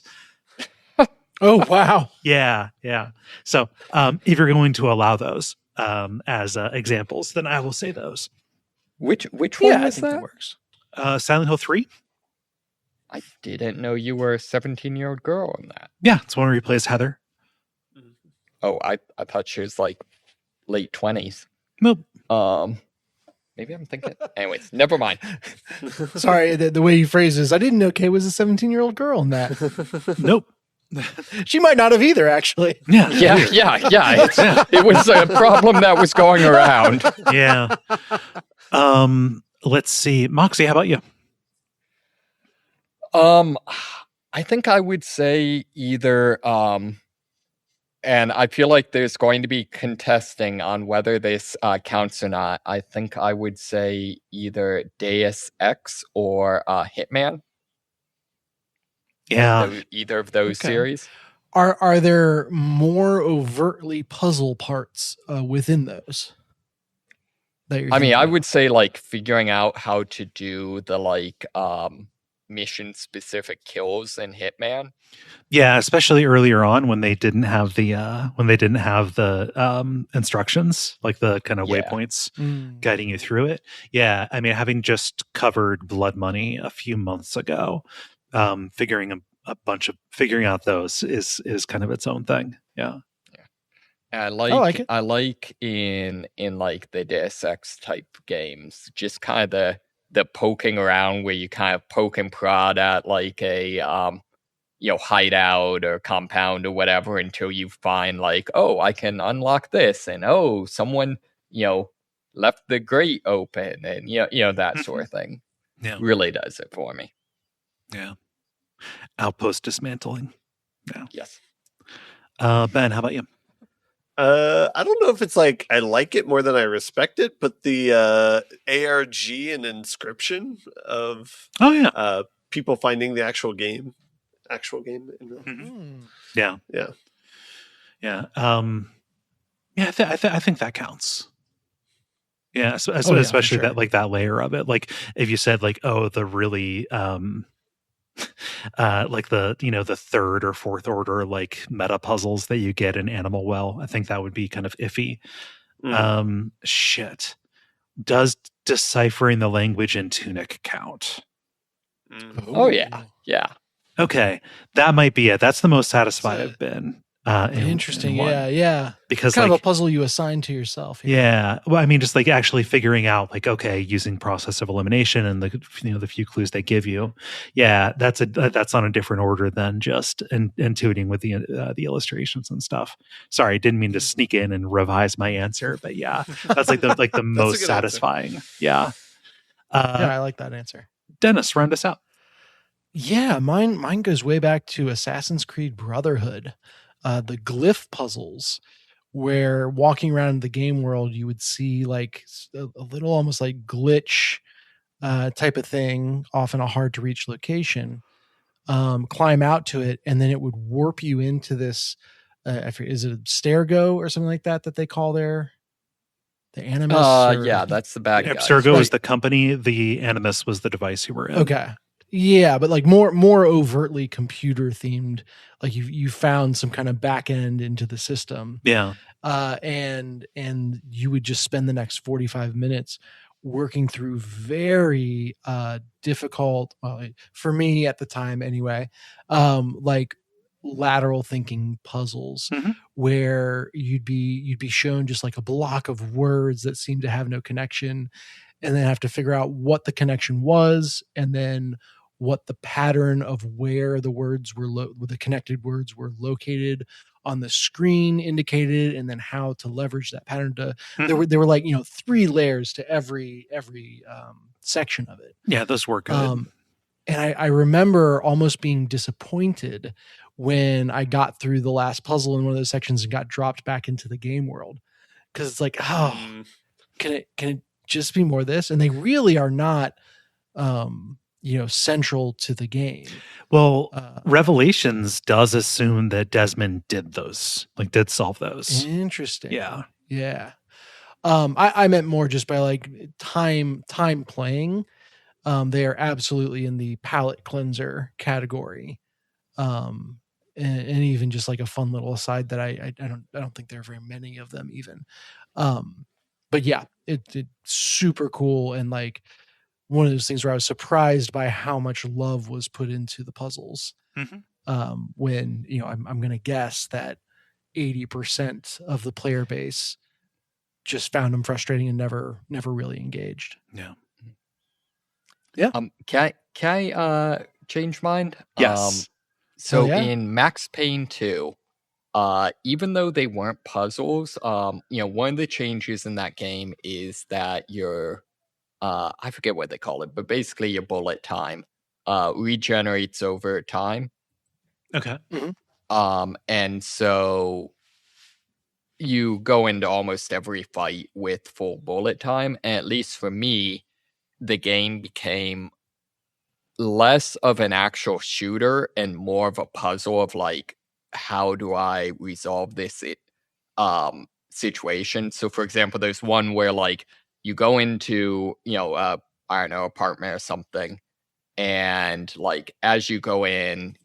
Oh, wow. Yeah. So if you're going to allow those as examples, then I will say those. Which one was that? Works. Silent Hill 3. I didn't know you were a 17-year-old girl in that. Yeah, it's one where he plays Heather. Oh, I thought she was like late 20s. Nope. Maybe I'm thinking. Anyways, never mind. Sorry, the way you phrase this, I didn't know Kaye was a 17-year-old girl in that. Nope. She might not have either, actually. Yeah. It was a problem that was going around. Yeah. Let's see. Moxie, how about you? I think I would say either, and I feel like there's going to be contesting on whether this counts or not. I think I would say either Deus Ex or Hitman. Yeah. Either of those series. Are there more overtly puzzle parts within those? I mean, I would say like figuring out how to do the like mission specific kills in Hitman. Yeah, especially earlier on when they didn't have the instructions, like the kind of waypoints guiding you through it. Yeah, I mean, having just covered Blood Money a few months ago, figuring out those is kind of its own thing. Yeah. I like in like the Deus Ex type games, just kind of the poking around where you kind of poke and prod at like a hideout or compound or whatever until you find like, oh, I can unlock this, and oh, someone left the grate open, and that sort of thing. Yeah, really does it for me. Yeah, outpost dismantling. Yeah. Yes. Ben, how about you? I don't know if it's like I like it more than I respect it, but the ARG and Inscription of people finding the actual game. Yeah. I think that counts. Yeah, especially that like that layer of it. Like if you said like, oh, the really like the third or fourth order like meta puzzles that you get in Animal Well, I think that would be kind of iffy. Shit. Does deciphering the language in Tunic count? Oh yeah. Okay, that might be it. That's the most satisfied I've been. Interesting. Yeah. Because it's kind of a puzzle you assign to yourself. Yeah. Well, I mean, just like actually figuring out, like, okay, using process of elimination and the few clues they give you. Yeah, that's on a different order than just intuiting with the illustrations and stuff. Sorry, didn't mean to sneak in and revise my answer, but yeah, that's like the most satisfying. Answer. Yeah. I like that answer. Dennis, round us out. Yeah, mine goes way back to Assassin's Creed Brotherhood. The glyph puzzles, where walking around the game world, you would see like a little almost like glitch type of thing off in a hard to reach location, climb out to it, and then it would warp you into this, is it a Abstergo or something like that they call the Animus? Yeah, that's the bad guy. Abstergo is the company. The Animus was the device you were in. Okay. Yeah, but like more overtly computer themed, like you found some kind of back end into the system. Yeah. And you would just spend the next 45 minutes working through very difficult, for me at the time anyway, like lateral thinking puzzles where you'd be shown just like a block of words that seem to have no connection, and then have to figure out what the connection was, and then what the pattern of where the words were, the connected words were located on the screen indicated, and then how to leverage that pattern to. There were like 3 layers to every section of it. Yeah, those were good. And I remember almost being disappointed when I got through the last puzzle in one of those sections and got dropped back into the game world, because it's like, can it just be more of this? And they really are not. Central to the game. Well, Revelations does assume that Desmond did solve those. Interesting. Yeah. I meant more just by like time playing. They are absolutely in the palate cleanser category. And even just like a fun little aside that I don't think there are very many of them even. But yeah, it's super cool, and like one of those things where I was surprised by how much love was put into the puzzles. When I'm going to guess that 80% of the player base just found them frustrating and never really engaged. Yeah. Can I change mine? Yes. So yeah. in Max Payne 2, even though they weren't puzzles, one of the changes in that game is that your I forget what they call it, but basically your bullet time regenerates over time. Okay. And so you go into almost every fight with full bullet time. And at least for me, the game became less of an actual shooter and more of a puzzle of like, how do I resolve this situation? So for example, there's one where like you go into, I don't know, apartment or something, and like as you go in,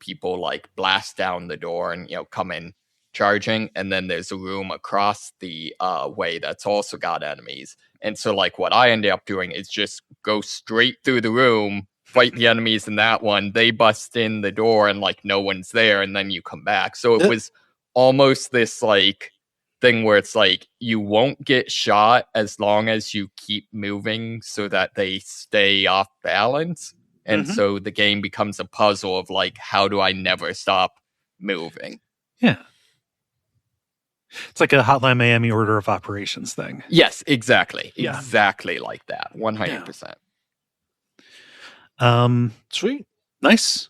people like blast down the door and come in charging, and then there's a room across the way that's also got enemies. And so like what I ended up doing is just go straight through the room, fight the enemies in that one, they bust in the door and like no one's there, and then you come back. So it was almost this like thing where it's like you won't get shot as long as you keep moving so that they stay off balance. And so the game becomes a puzzle of like, how do I never stop moving? Yeah. It's like a Hotline Miami order of operations thing. Yes, exactly. Yeah. Exactly like that. 100%. Sweet. Nice.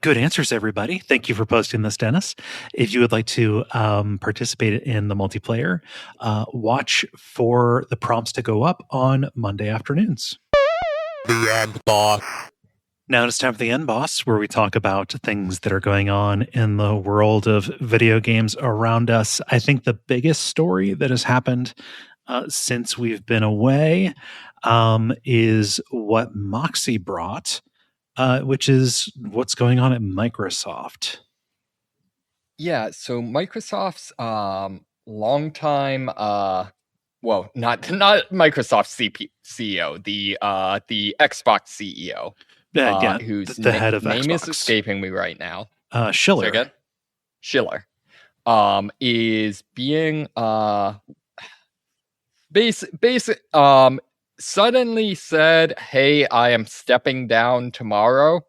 Good answers, everybody. Thank you for posting this, Dennis. If you would like to participate in the multiplayer, watch for the prompts to go up on Monday afternoons. The end boss. Now it's time for the end boss, where we talk about things that are going on in the world of video games around us. I think the biggest story that has happened since we've been away is what Moxie brought, which is what's going on at Microsoft. Yeah, so Microsoft's longtime well, not Microsoft CEO, the Xbox CEO. Yeah, whose the head of name Xbox is escaping me right now. Schiller. Again? Schiller. Is being suddenly said, "Hey, I am stepping down tomorrow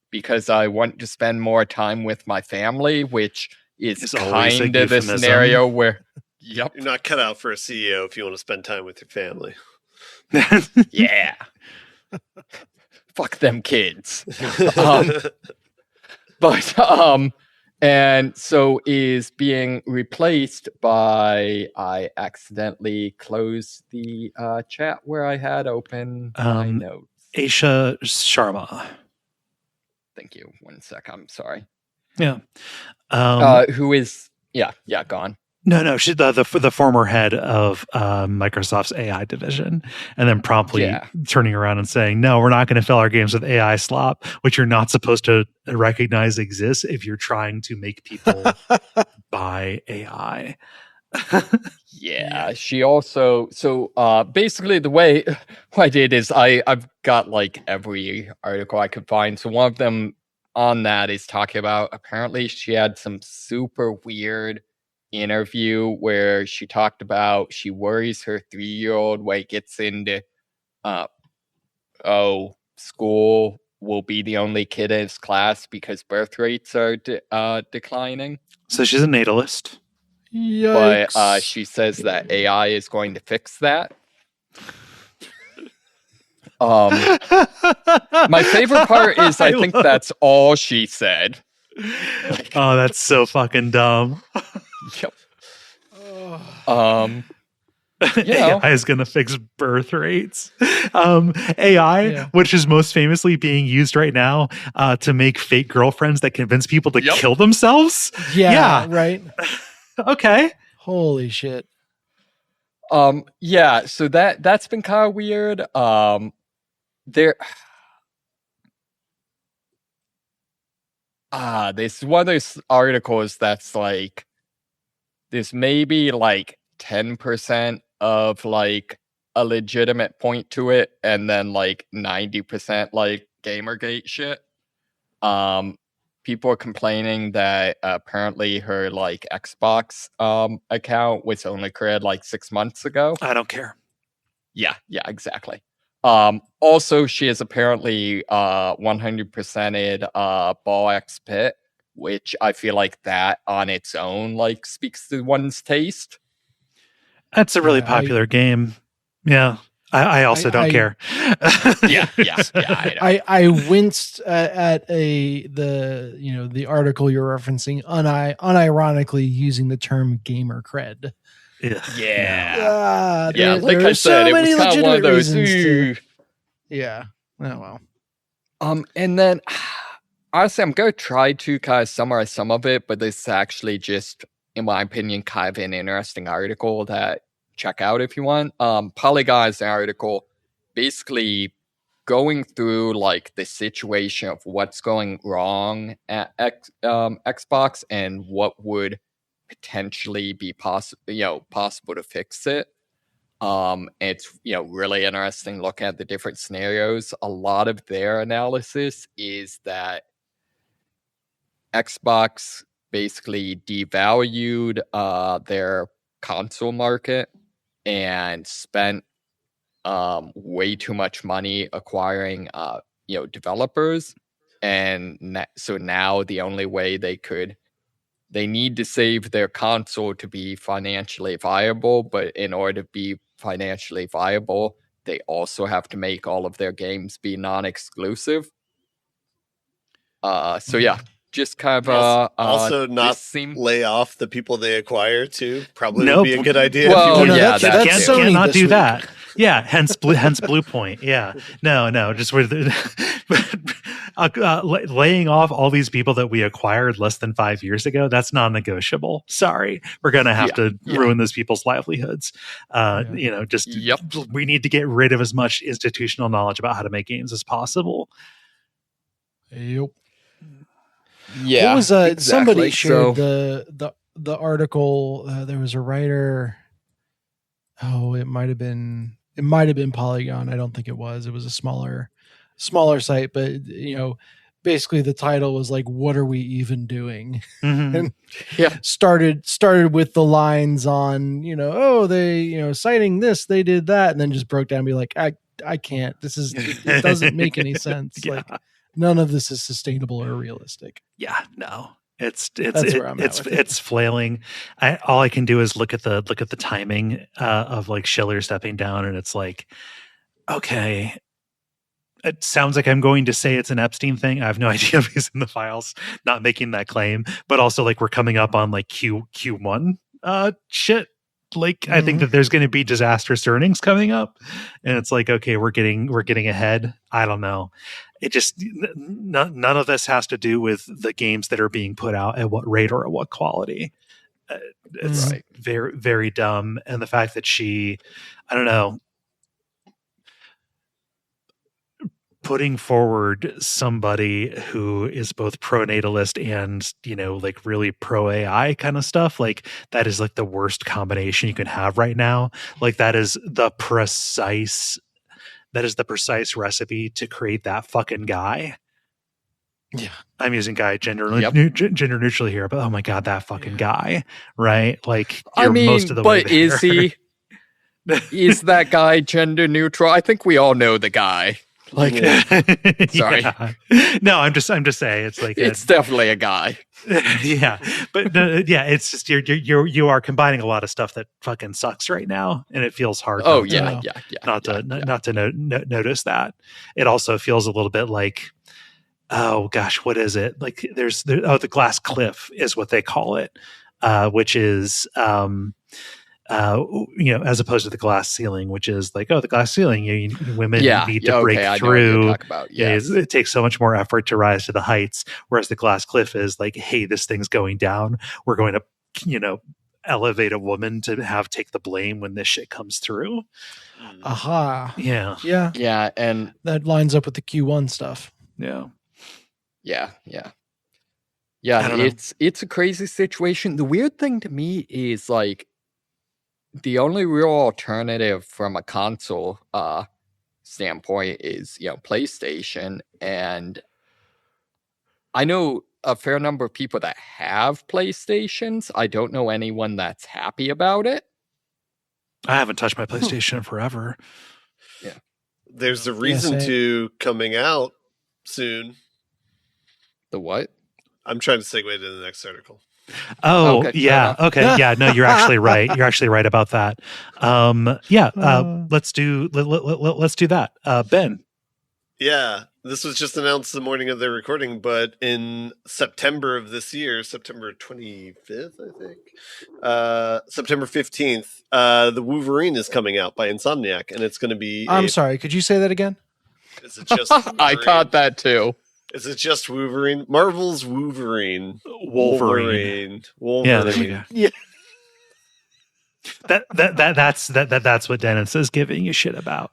because I want to spend more time with my family," which is kind of the scenario where You're not cut out for a CEO if you want to spend time with your family. Yeah. Fuck them kids. And so is being replaced by, I accidentally closed the chat where I had open my notes. Aisha Sharma. Thank you. 1 sec. I'm sorry. Yeah. Who is, gone. No, she's the former head of Microsoft's AI division, and then promptly turning around and saying, "No, we're not going to fill our games with AI slop, which you're not supposed to recognize exists if you're trying to make people buy AI." Yeah, she also basically the way what I did is I've got like every article I could find. So one of them on that is talking about apparently she had some super weird interview where she talked about she worries her 3-year-old when it gets into school will be the only kid in his class because birth rates are declining. So she's a natalist. Yikes. But she says that AI is going to fix that. My favorite part is I think that's all she said. Oh, that's so fucking dumb. Yep. AI is going to fix birth rates. AI, which is most famously being used right now to make fake girlfriends that convince people to kill themselves. Yeah, right. Okay. Holy shit. So that's been kind of weird. This one of those articles that's like there's maybe like 10% of like a legitimate point to it, and then like 90% like Gamergate shit. people are complaining that apparently her like Xbox account was only created like 6 months ago. I don't care. Yeah, exactly. Also, she has apparently 100%ed Ball X Pit, which I feel like that on its own like speaks to one's taste. That's a really popular game. Yeah. I also don't care. Yeah. I winced at the article you're referencing, unironically using the term gamer cred. Yeah. Like I said, it was kind of one of those. Yeah. Oh well. And then honestly, I'm gonna try to kind of summarize some of it, but this is actually just, in my opinion, kind of an interesting article that check out if you want. Polygon is an article basically going through like the situation of what's going wrong at Xbox and what would potentially be possible to fix it. It's really interesting looking at the different scenarios. A lot of their analysis is that Xbox basically devalued their console market and spent way too much money acquiring developers, and so now the only way they need to save their console to be financially viable, but in order to be financially viable, they also have to make all of their games be non-exclusive. So yeah, just kind of also not lay off the people they acquire too. Probably would be a good idea. Well, that's cannot do that. Yeah, hence Blue Point. Yeah, no, just laying off all these people that we acquired less than 5 years ago. That's non-negotiable. Sorry, we're gonna have to ruin those people's livelihoods. We need to get rid of as much institutional knowledge about how to make games as possible. Yep. Yeah. What was exactly. Somebody shared the article. There was a writer. Oh, it might have been Polygon. I don't think it was. It was a smaller site, but basically the title was like, "What are we even doing?" Mm-hmm. And started with the lines on they citing this, they did that, and then just broke down and be like, I can't. It doesn't make any sense. Like none of this is sustainable or realistic. Yeah, no. It's flailing. All I can do is look at the timing of like Schiller stepping down, and it's like, okay, it sounds like I'm going to say it's an Epstein thing. I have no idea if he's in the files, not making that claim, but also like we're coming up on like Q1 shit. Like I think that there's going to be disastrous earnings coming up, and it's like, okay, we're getting ahead. I don't know. It just none of this has to do with the games that are being put out at what rate or at what quality. It's very, very dumb. And the fact that I don't know, putting forward somebody who is both pro-natalist and, like really pro-AI kind of stuff, like that is like the worst combination you can have right now. Like that is the precise recipe to create that fucking guy. Yeah. I'm using guy gender neutral here, but oh my God, that fucking guy, right? Like most of the way there. Is he? Is that guy gender neutral? I think we all know the guy. Like, sorry. Yeah. No, I'm just saying it's like it's definitely a guy. Yeah, but it's just you are combining a lot of stuff that fucking sucks right now, and it feels hard. Not to notice that. It also feels a little bit like, oh gosh, what is it? Like the glass cliff is what they call it, which is as opposed to the glass ceiling, which is like, the glass ceiling, women need to break through. It takes so much more effort to rise to the heights. Whereas the glass cliff is like, hey, this thing's going down. We're going to, elevate a woman to take the blame when this shit comes through. Aha. Yeah. Yeah. Yeah. And that lines up with the Q1 stuff. Yeah. Yeah. It's a crazy situation. The weird thing to me is like, the only real alternative from a console standpoint is, PlayStation. And I know a fair number of people that have PlayStations. I don't know anyone that's happy about it. I haven't touched my PlayStation in forever. Yeah. There's a reason to coming out soon. The what? I'm trying to segue to the next article. Oh, Okay, yeah. Okay. Yeah. No, you're actually right. You're actually right about that. Let's do that. Ben. Yeah. This was just announced the morning of the recording, but in September of this year, September 25th, I think, September 15th, the Wolverine is coming out by Insomniac, and it's going to be... I'm sorry, could you say that again? Is it just I caught that too. Is it just Wolverine? Marvel's Wolverine. Wolverine. Yeah, there we go. Yeah. That's what Dennis is giving you shit about.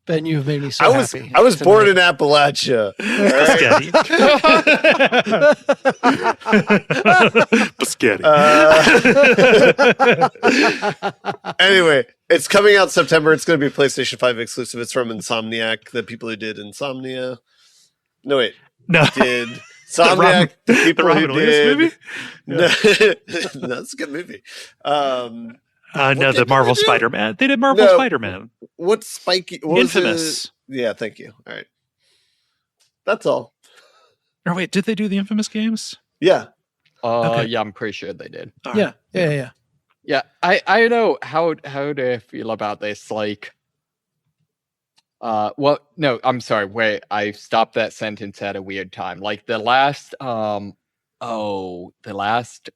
Ben, you've made me so happy. I was born in Appalachia. Biscotti. Anyway, it's coming out September. It's going to be a PlayStation 5 exclusive. It's from Insomniac, the people who did Insomnia. No, wait. No. Did Insomniac, the people who did... movie? No, that's a good movie. No, the Marvel Spider-Man. They did Marvel Spider-Man. What's Spiky? What Infamous. Yeah, thank you. All right. That's all. Or wait, did they do the Infamous games? Yeah. Okay. Yeah, I'm pretty sure they did. All right. Yeah. Yeah, I know how do I feel about this? Like, well, no, I'm sorry. Wait, I stopped that sentence at a weird time. Like the last, the last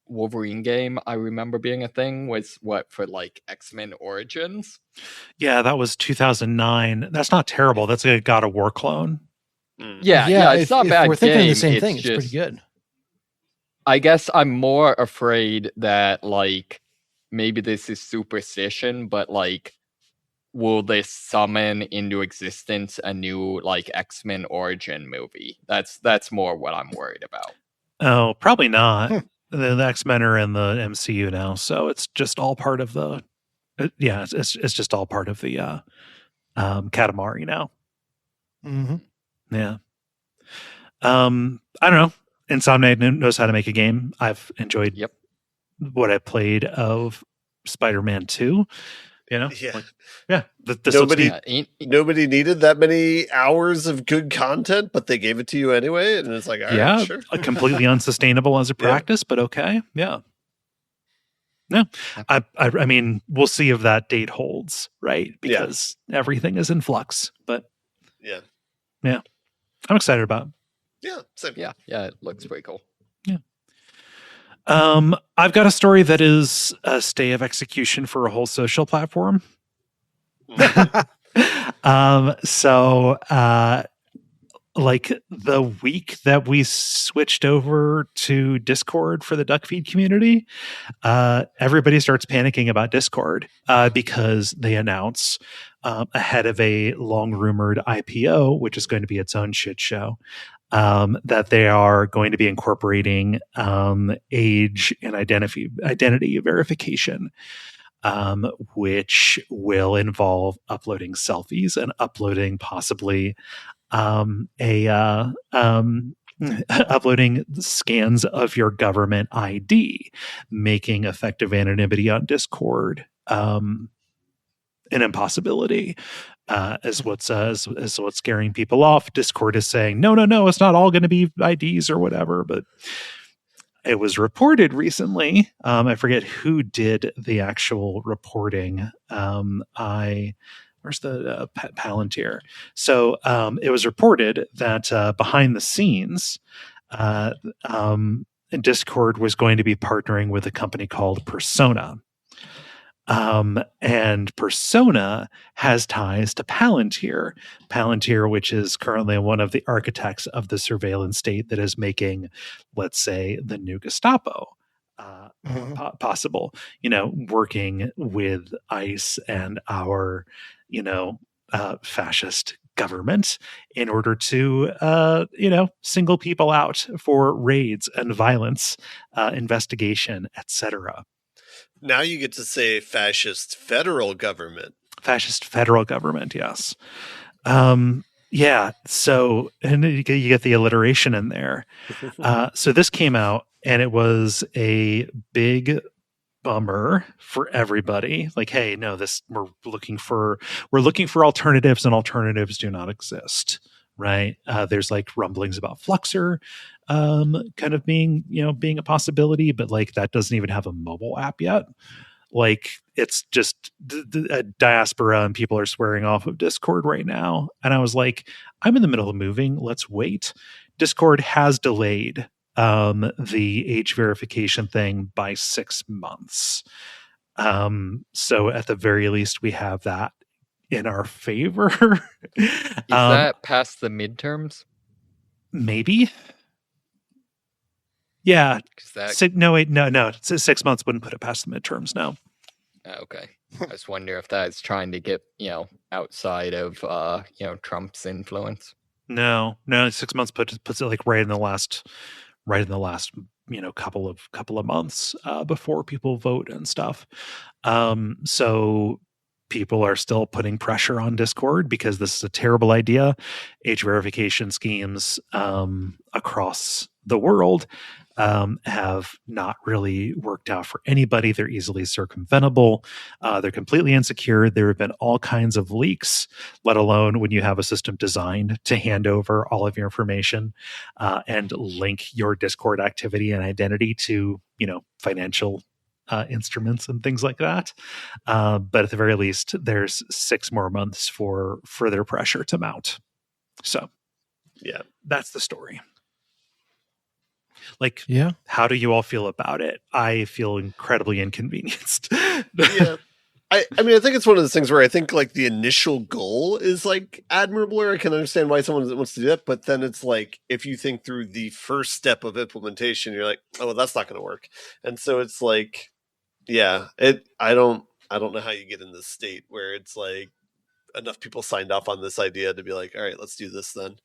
Wolverine game I remember being a thing was what for like X-Men Origins. Yeah, that was 2009. That's not terrible. That's a God of War clone. Yeah, it's not bad. We're thinking of the same thing. It's pretty good. I guess I'm more afraid that like maybe this is superstition, but like will this summon into existence a new like X-Men Origin movie? That's more what I'm worried about. Oh, probably not. The X-Men are in the MCU now, so it's just all part of the it's just all part of the Katamari now. Mm-hmm. Yeah. I don't know. Insomniac knows how to make a game. I've enjoyed what I played of Spider-Man 2. You know? Yeah. Nobody needed that many hours of good content, but they gave it to you anyway. And it's like, all right, sure. Completely unsustainable as a practice, but okay. Yeah. No, I mean, we'll see if that date holds, right? Because everything is in flux, but yeah, I'm excited about it. Yeah, same. Yeah, it looks pretty cool. Yeah. I've got a story that is a stay of execution for a whole social platform. Like the week that we switched over to Discord for the Duckfeed community, everybody starts panicking about Discord because they announce ahead of a long rumored IPO, which is going to be its own shit show, that they are going to be incorporating age and identity verification, which will involve uploading selfies and uploading possibly uploading scans of your government ID, making effective anonymity on Discord an impossibility. Is what's scaring people off. Discord is saying, no, it's not all going to be IDs or whatever. But it was reported recently. I forget who did the actual reporting. Where's the Palantir? So it was reported that behind the scenes, Discord was going to be partnering with a company called Persona. And Persona has ties to Palantir, which is currently one of the architects of the surveillance state that is making, let's say, the new Gestapo possible, working with ICE and our, fascist government in order to, single people out for raids and violence, investigation, etc. Now you get to say fascist federal government. Fascist federal government, yes. Yeah. So, and you get the alliteration in there. So this came out, and it was a big bummer for everybody. Like, hey, no, we're looking for alternatives, and alternatives do not exist. Right. There's like rumblings about Fluxer kind of being a possibility, but like that doesn't even have a mobile app yet. Like, it's just a diaspora, and people are swearing off of Discord right now. And I was like, I'm in the middle of moving. Let's wait. Discord has delayed the age verification thing by 6 months. So at the very least, we have that in our favor. Is that past the midterms? Maybe. Yeah. No. 6 months wouldn't put it past the midterms. No. Okay. I just wonder if that's trying to get, outside of, Trump's influence. No. 6 months puts it like right in the last, couple of months before people vote and stuff. So people are still putting pressure on Discord because this is a terrible idea. Age verification schemes across the world have not really worked out for anybody. They're easily circumventable. They're completely insecure. There have been all kinds of leaks, let alone when you have a system designed to hand over all of your information and link your Discord activity and identity to, financial instruments and things like that. But at the very least, there's 6 more months for further pressure to mount. So, yeah, that's the story. Like, yeah, how do you all feel about it? I feel incredibly inconvenienced. Yeah. I mean, I think it's one of those things where I think like the initial goal is like admirable, or I can understand why someone wants to do that. But then it's like, if you think through the first step of implementation, you're like, oh, well, that's not going to work. And so it's like, yeah, I don't know how you get in this state where it's like enough people signed off on this idea to be like, all right, let's do this then.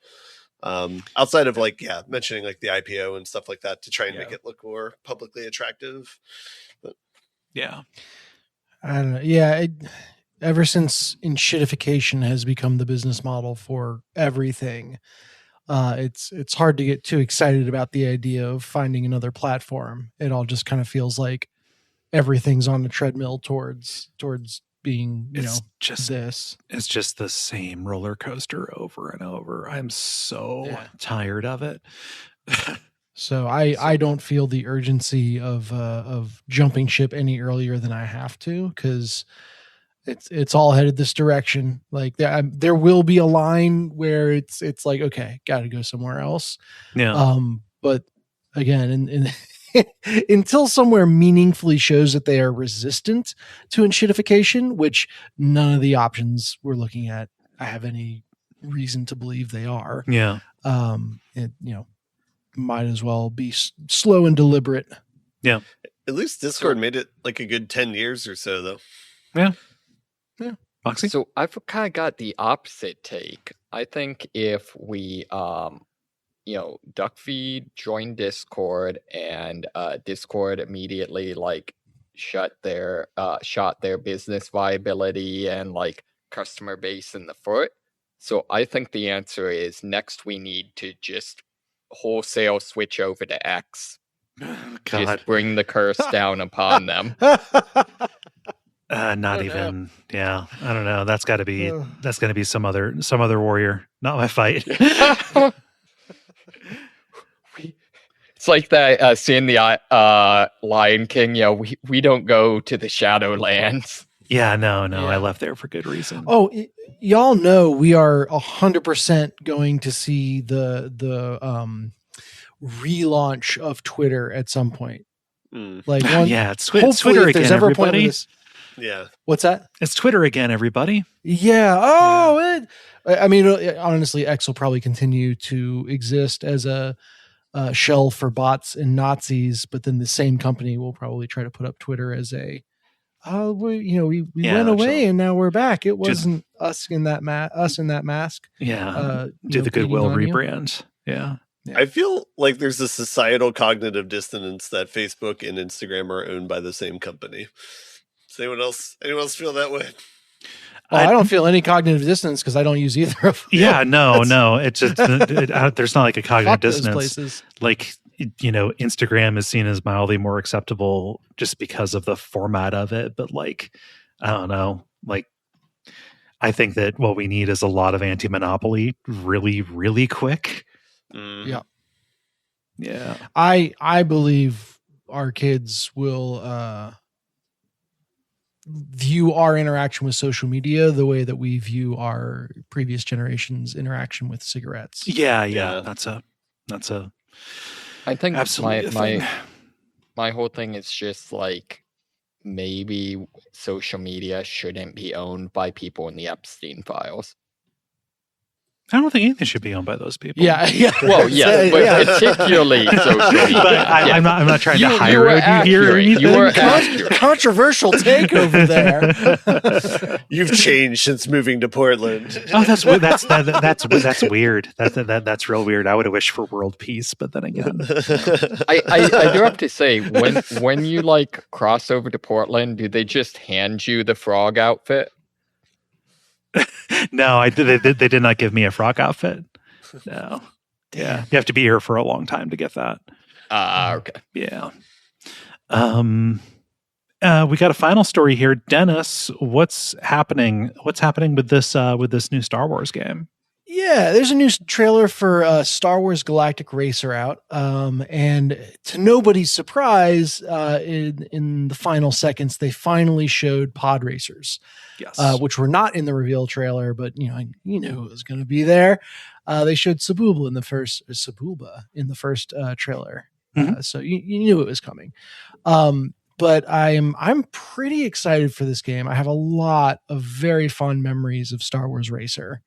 Outside of like, mentioning like the IPO and stuff like that to try and make it look more publicly attractive. But yeah. I don't know. Yeah. Ever since enshittification has become the business model for everything, it's hard to get too excited about the idea of finding another platform. It all just kind of feels like everything's on the treadmill towards being, it's just the same roller coaster over and over. I'm so tired of it. So I don't feel the urgency of jumping ship any earlier than I have to, because it's all headed this direction. Like there will be a line where it's like, okay, got to go somewhere else. Yeah. But again, until somewhere meaningfully shows that they are resistant to enshittification, which none of the options we're looking at I have any reason to believe they are. Yeah. It might as well be slow and deliberate. Yeah. At least Discord made it like a good 10 years or so, though. Yeah. Moxie? So I've kind of got the opposite take. I think if we Duckfeed joined Discord and Discord immediately like shot their business viability and like customer base in the foot. So I think the answer is next we need to just wholesale switch over to X. God. Just bring the curse down upon them. Not even. Know. Yeah, I don't know. That's got to be some other warrior. Not my fight. It's like that seeing the Lion King. We don't go to the Shadowlands. Yeah, no, I left there for good reason. Oh, y'all know we are 100% going to see the relaunch of Twitter at some point. Like, it's Twitter again, there's ever everybody. A point this, yeah. What's that? It's Twitter again, everybody. Yeah. Oh, I mean, honestly, X will probably continue to exist as a shell for bots and Nazis, but then the same company will probably try to put up Twitter as a, we went away and now we're back. It wasn't us in that mask. Yeah. Do the Goodwill rebrand. Yeah. I feel like there's a societal cognitive dissonance that Facebook and Instagram are owned by the same company. Does anyone else feel that way? I don't feel any cognitive dissonance because I don't use either of them. Yeah, no. It's just there's not like a cognitive Fuck those dissonance. places. Like, Instagram is seen as mildly more acceptable just because of the format of it. But like, I don't know. Like, I think that what we need is a lot of anti-monopoly really, really quick. Yeah. Yeah. I believe our kids will view our interaction with social media the way that we view our previous generation's interaction with cigarettes. Yeah. That's a I think absolutely my whole thing is just like maybe social media shouldn't be owned by people in the Epstein files. I don't think anything should be owned by those people. Yeah. Well, yes, but particularly social media. But I'm not trying to hire you here or anything. You were accurate. Controversial take over there. You've changed since moving to Portland. Oh, that's weird. That's real weird. I would have wished for world peace, but then again, I do have to say, when you like cross over to Portland, do they just hand you the frog outfit? No, they did not give me a frog outfit. No. Yeah. You have to be here for a long time to get that. Okay. Yeah. We got a final story here. Dennis, what's happening? What's happening with this new Star Wars game? Yeah, there's a new trailer for Star Wars Galactic Racer out. And to nobody's surprise, in the final seconds, they finally showed pod racers. Yes. Which were not in the reveal trailer, but you knew it was going to be there. They showed Sebulba in the first trailer. Mm-hmm. So you knew it was coming. But I'm pretty excited for this game. I have a lot of very fond memories of Star Wars Racer.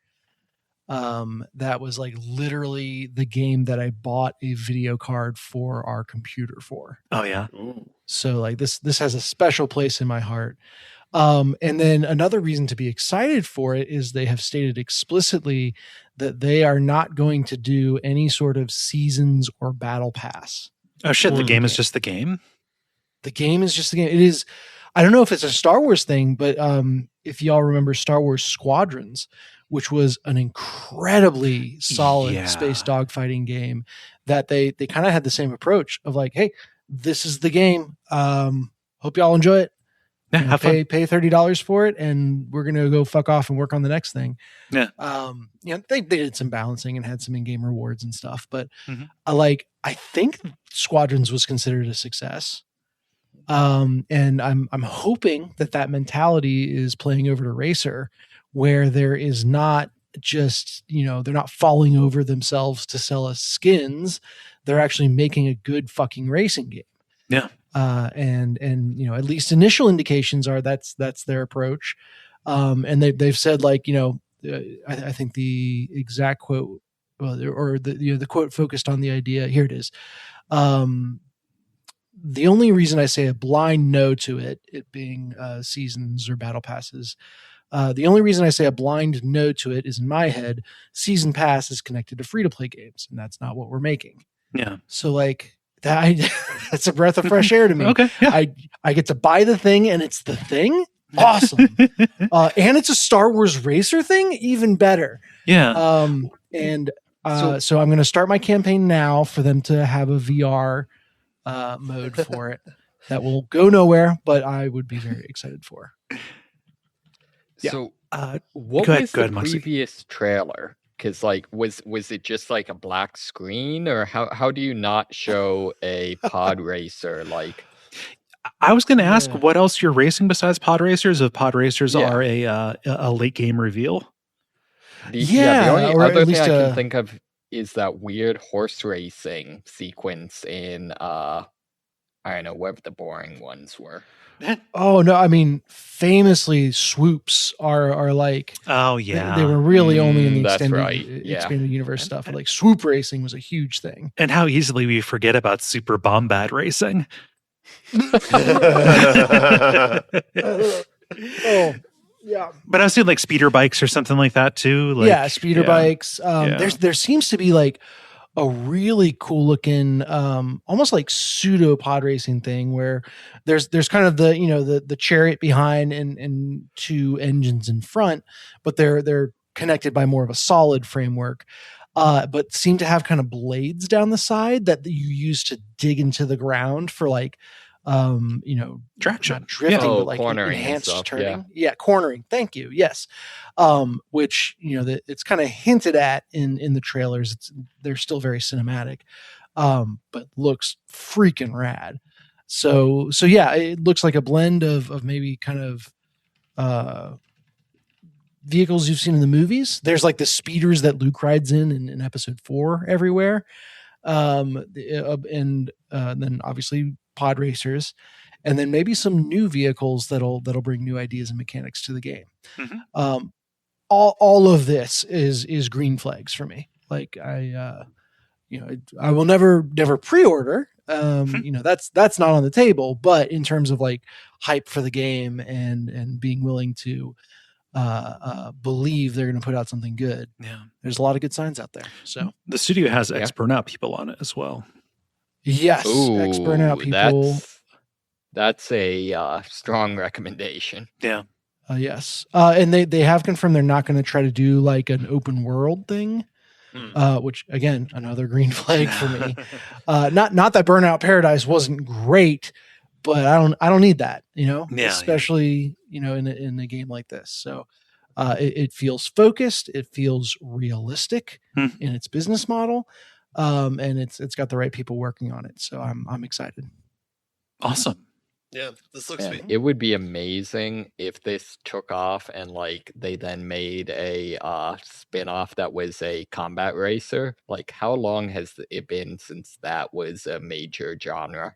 That was like literally the game that I bought a video card for our computer for. Oh yeah. Ooh. So like this has a special place in my heart. And then another reason to be excited for it is they have stated explicitly that they are not going to do any sort of seasons or battle pass. Oh shit, the game is just the game? The game is just the game. It is, I don't know if it's a Star Wars thing, but if y'all remember Star Wars Squadrons, which was an incredibly solid space dogfighting game, that they kind of had the same approach of like, hey, this is the game. Hope y'all enjoy it. Yeah, pay $30 for it, and we're gonna go fuck off and work on the next thing. Yeah. They did some balancing and had some in-game rewards and stuff, but I think Squadrons was considered a success. And I'm hoping that mentality is playing over to Racer, where there is not just, they're not falling over themselves to sell us skins. They're actually making a good fucking racing game. Yeah. And at least initial indications are that's their approach. And they've said like, I think the exact quote, or the quote focused on the idea. Here it is. The only reason I say a blind no to it being seasons or battle passes, the only reason I say a blind no to it is in my head, season pass is connected to free-to-play games, and that's not what we're making. Yeah. So like that's a breath of fresh air to me. Okay. Yeah. I get to buy the thing, and it's the thing. Awesome. And it's a Star Wars Racer thing, even better. Yeah. So I'm going to start my campaign now for them to have a VR mode for it that will go nowhere, but I would be very excited for. Yeah. So what was the previous trailer? Because like was it just like a black screen, or how do you not show a pod racer? Like, I was going to ask what else you're racing besides pod racers. If pod racers are a late game reveal. The only other thing I can think of is that weird horse racing sequence in I don't know, whatever the boring ones were. Oh no, I mean famously swoops are like, oh yeah, they were really only in the expanded universe stuff. Like swoop racing was a huge thing. And how easily we forget about super bombad racing. Oh yeah, but I was seeing like speeder bikes or something like that too. Like, speeder bikes. There seems to be like a really cool looking, almost like pseudo pod racing thing where there's kind of the chariot behind and two engines in front, but they're connected by more of a solid framework. But seem to have kind of blades down the side that you use to dig into the ground for like, traction, not drifting, but like cornering enhanced and stuff, turning. Yeah, cornering. Thank you. Yes. Which, it's kind of hinted at in the trailers. They're still very cinematic, but looks freaking rad. So yeah, it looks like a blend of maybe kind of, vehicles you've seen in the movies. There's like the speeders that Luke rides in episode 4 everywhere. And then obviously pod racers, and then maybe some new vehicles that'll bring new ideas and mechanics to the game. Mm-hmm. All of this is green flags for me. Like I will never pre-order. That's not on the table, but in terms of like hype for the game and being willing to believe they're going to put out something good. Yeah. There's a lot of good signs out there. So the studio has ex-burnout people on it as well. Yes. Ex-burnout people. That's a strong recommendation. Yeah. Yes. And they have confirmed they're not going to try to do like an open world thing. Which again, another green flag for me. Not that Burnout Paradise wasn't great, but I don't need that, especially, in a game like this. So, it feels focused. It feels realistic in its business model. And it's got the right people working on it. So I'm excited. Awesome. Yeah, this looks sweet. It would be amazing if this took off and like they then made a spin-off that was a combat racer. Like, how long has it been since that was a major genre?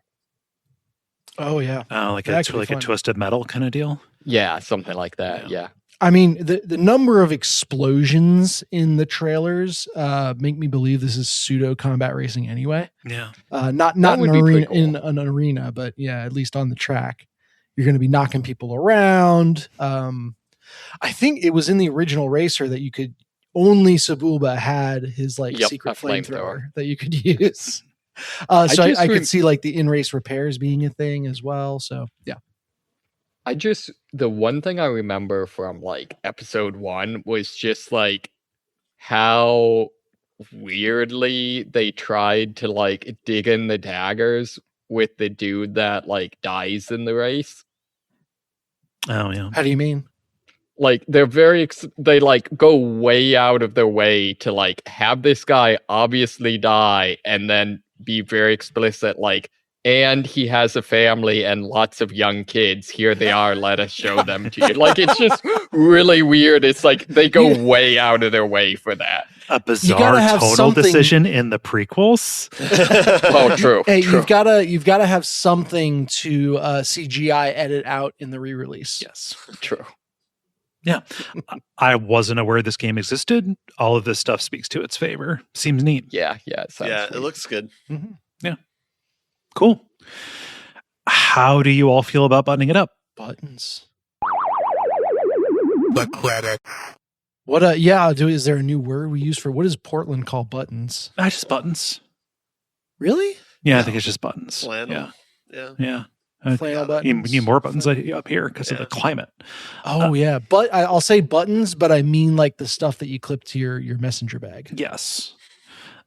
Oh yeah. Like a Twisted Metal kind of deal. Yeah, something like that. Yeah. I mean, the number of explosions in the trailers make me believe this is pseudo combat racing anyway. Yeah. Not in an arena, but yeah, at least on the track. You're going to be knocking people around. I think it was in the original racer that you could only Sebulba had his secret flamethrower that you could use. I could see like the in-race repairs being a thing as well. So yeah. The one thing I remember from like episode 1 was just like how weirdly they tried to like dig in the daggers with the dude that like dies in the race. Oh yeah. How do you mean? Like they're they like go way out of their way to like have this guy obviously die and then be very explicit like, and he has a family and lots of young kids. Here they are. Let us show them to you. Like, it's just really weird. It's like they go way out of their way for that. A bizarre tonal decision in the prequels. Oh, true. Hey, true. You've got to have something to CGI edit out in the re-release. Yes, true. Yeah, I wasn't aware this game existed. All of this stuff speaks to its favor. Seems neat. Yeah. It looks good. Mm-hmm. Yeah. Cool. How do you all feel about buttoning it up? Buttons. The credits. What? Is there a new word we use for what does Portland call buttons? Just buttons. Really? Yeah, I think it's just buttons. Flannel. Yeah. Flannel buttons. We need more buttons up here because of the climate. Oh yeah, but I'll say buttons, but I mean like the stuff that you clip to your messenger bag. Yes.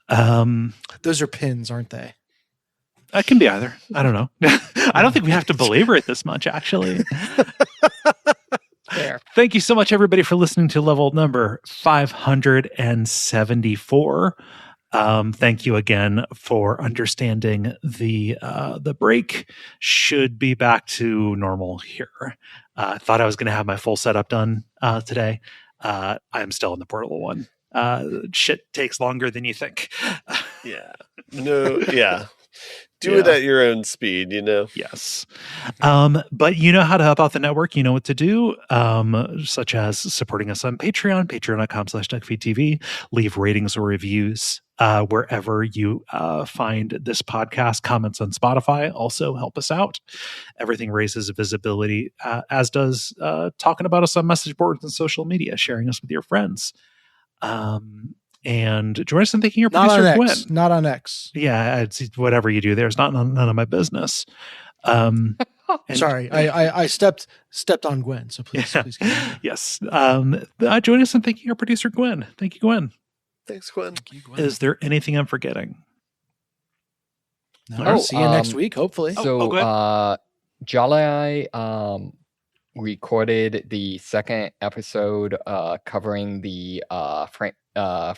Those are pins, aren't they? It can be either. I don't know. I don't think we have to belabor it this much, actually. Fair. Thank you so much, everybody, for listening to level number 574. Thank you again for understanding the break. Should be back to normal here. Thought I was going to have my full setup done today. I'm still in the Portal one. Shit takes longer than you think. Yeah. No. Yeah. Do it at your own speed, Yes. But you know how to help out the network. You know what to do, such as supporting us on Patreon, patreon.com/Duckfeed.tv. Leave ratings or reviews wherever you find this podcast. Comments on Spotify also help us out. Everything raises visibility, as does talking about us on message boards and social media, sharing us with your friends. And join us in thanking our Not producer, on Gwen. X. Not on X. Yeah, it's whatever you do there is none of my business. And- Sorry, I stepped on Gwen, so please continue. Yes. Join us in thanking our producer, Gwen. Thank you, Gwen. Thanks, Gwen. Thank you, Gwen. Is there anything I'm forgetting? No, see you next week, hopefully. So, Jolly recorded the second episode covering the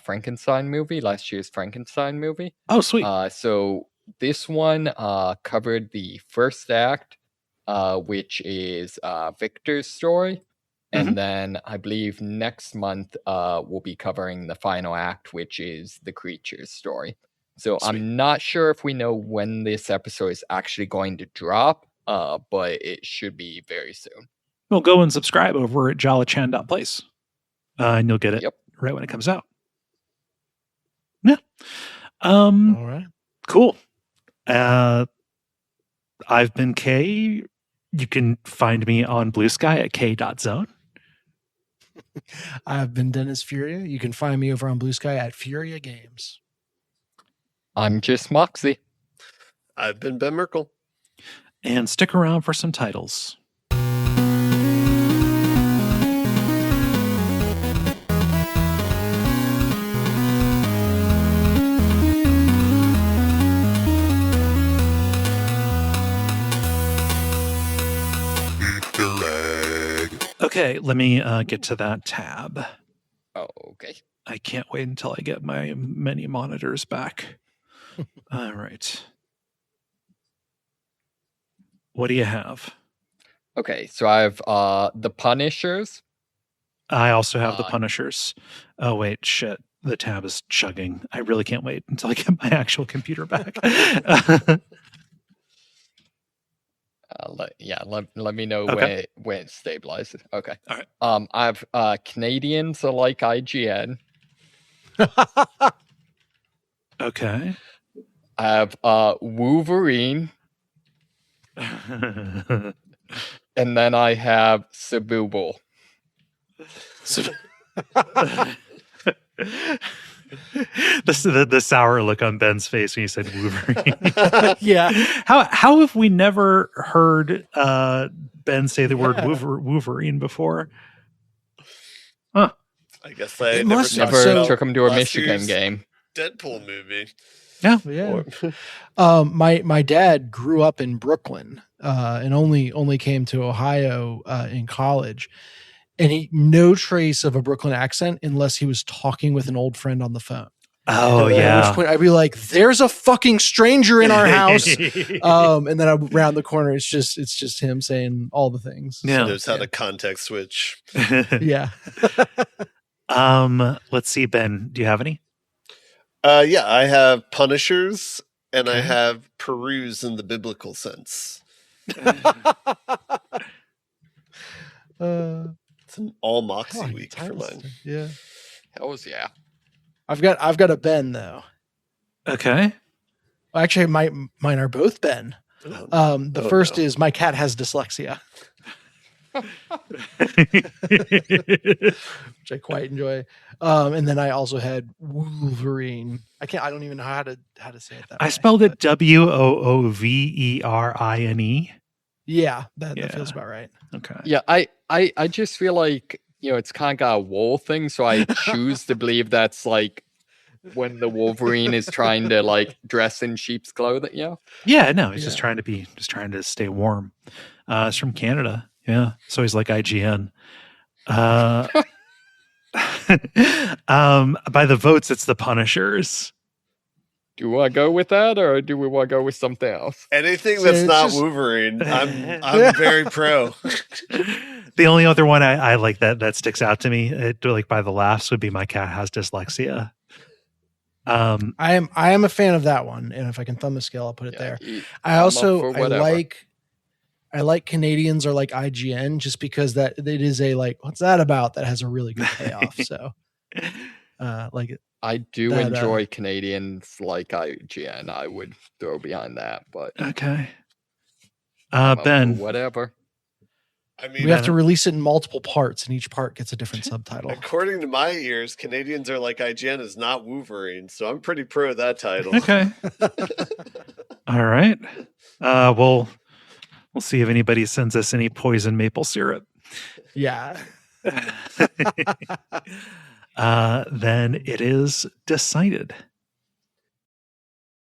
Frankenstein movie, last year's Frankenstein movie. Oh, sweet. So this one covered the first act, which is Victor's story. And then I believe next month we'll be covering the final act, which is the creature's story. So sweet. I'm not sure if we know when this episode is actually going to drop, but it should be very soon. Well, go and subscribe over at jollachan.place. And you'll get it right when it comes out. Yeah. All right. Cool. I've been Kaye. You can find me on Blue Sky at kaye.zone. I've been Dennis Furia. You can find me over on Blue Sky at Furia Games. I'm just Moxie. I've been Ben Merkel. And stick around for some titles. Okay, let me get to that tab. Oh, okay. I can't wait until I get my many monitors back. All right. What do you have? Okay, so I have The Punishers. I also have The Punishers. Oh, wait, shit. The tab is chugging. I really can't wait until I get my actual computer back. Let me know okay. when it stabilizes. Okay. All right. I have Canadians are like IGN. Okay. I have Wolverine. And then I have Cerebral. The sour look on Ben's face when you said Wolverine. Yeah. How have we never heard Ben say the word Wolverine before? Huh. I guess I never took him to a Michigan game. Deadpool movie. Yeah. My dad grew up in Brooklyn and only came to Ohio in college. And he no trace of a Brooklyn accent unless he was talking with an old friend on the phone. Oh, yeah. At which point I'd be like, "There's a fucking stranger in our house," and then around the corner, it's just him saying all the things. Yeah, so knows how to context switch. Yeah. Let's see, Ben. Do you have any? Yeah, I have Punishers, and I have Peruse in the biblical sense. It's an all Moxie week for mine. Yeah. Hells yeah. I've got a Ben though. Okay. Well, actually, mine are both Ben. The first is my cat has dyslexia, which I quite enjoy. And then I also had Wolverine. I don't even know how to say it that way. I spelled it Woverine. Yeah, that feels about right. Okay. Yeah, I just feel like, it's kind of got a wool thing, so I choose to believe that's like when the Wolverine is trying to like dress in sheep's clothing, Yeah, no, he's just trying to stay warm. It's from Canada. Yeah. So he's like IGN. By the votes, it's the Punishers. Do we want to go with that, or do we want to go with something else? Anything that's not Wolverine, I'm very pro. The only other one I like that sticks out to me, like by the laughs, would be my cat has dyslexia. I am a fan of that one, and if I can thumb the scale, I'll put it there. I like Canadians are like IGN just because that it is a like, what's that about? That has a really good payoff. So, like it. I do enjoy Canadians like IGN. I would throw behind that, but okay. Ben, whatever. I mean, we have to release it in multiple parts, and each part gets a different subtitle. According to my ears, Canadians are like IGN is not Wolverine, so I'm pretty pro that title. Okay. All right. We'll see if anybody sends us any poison maple syrup. Yeah. Then it is decided.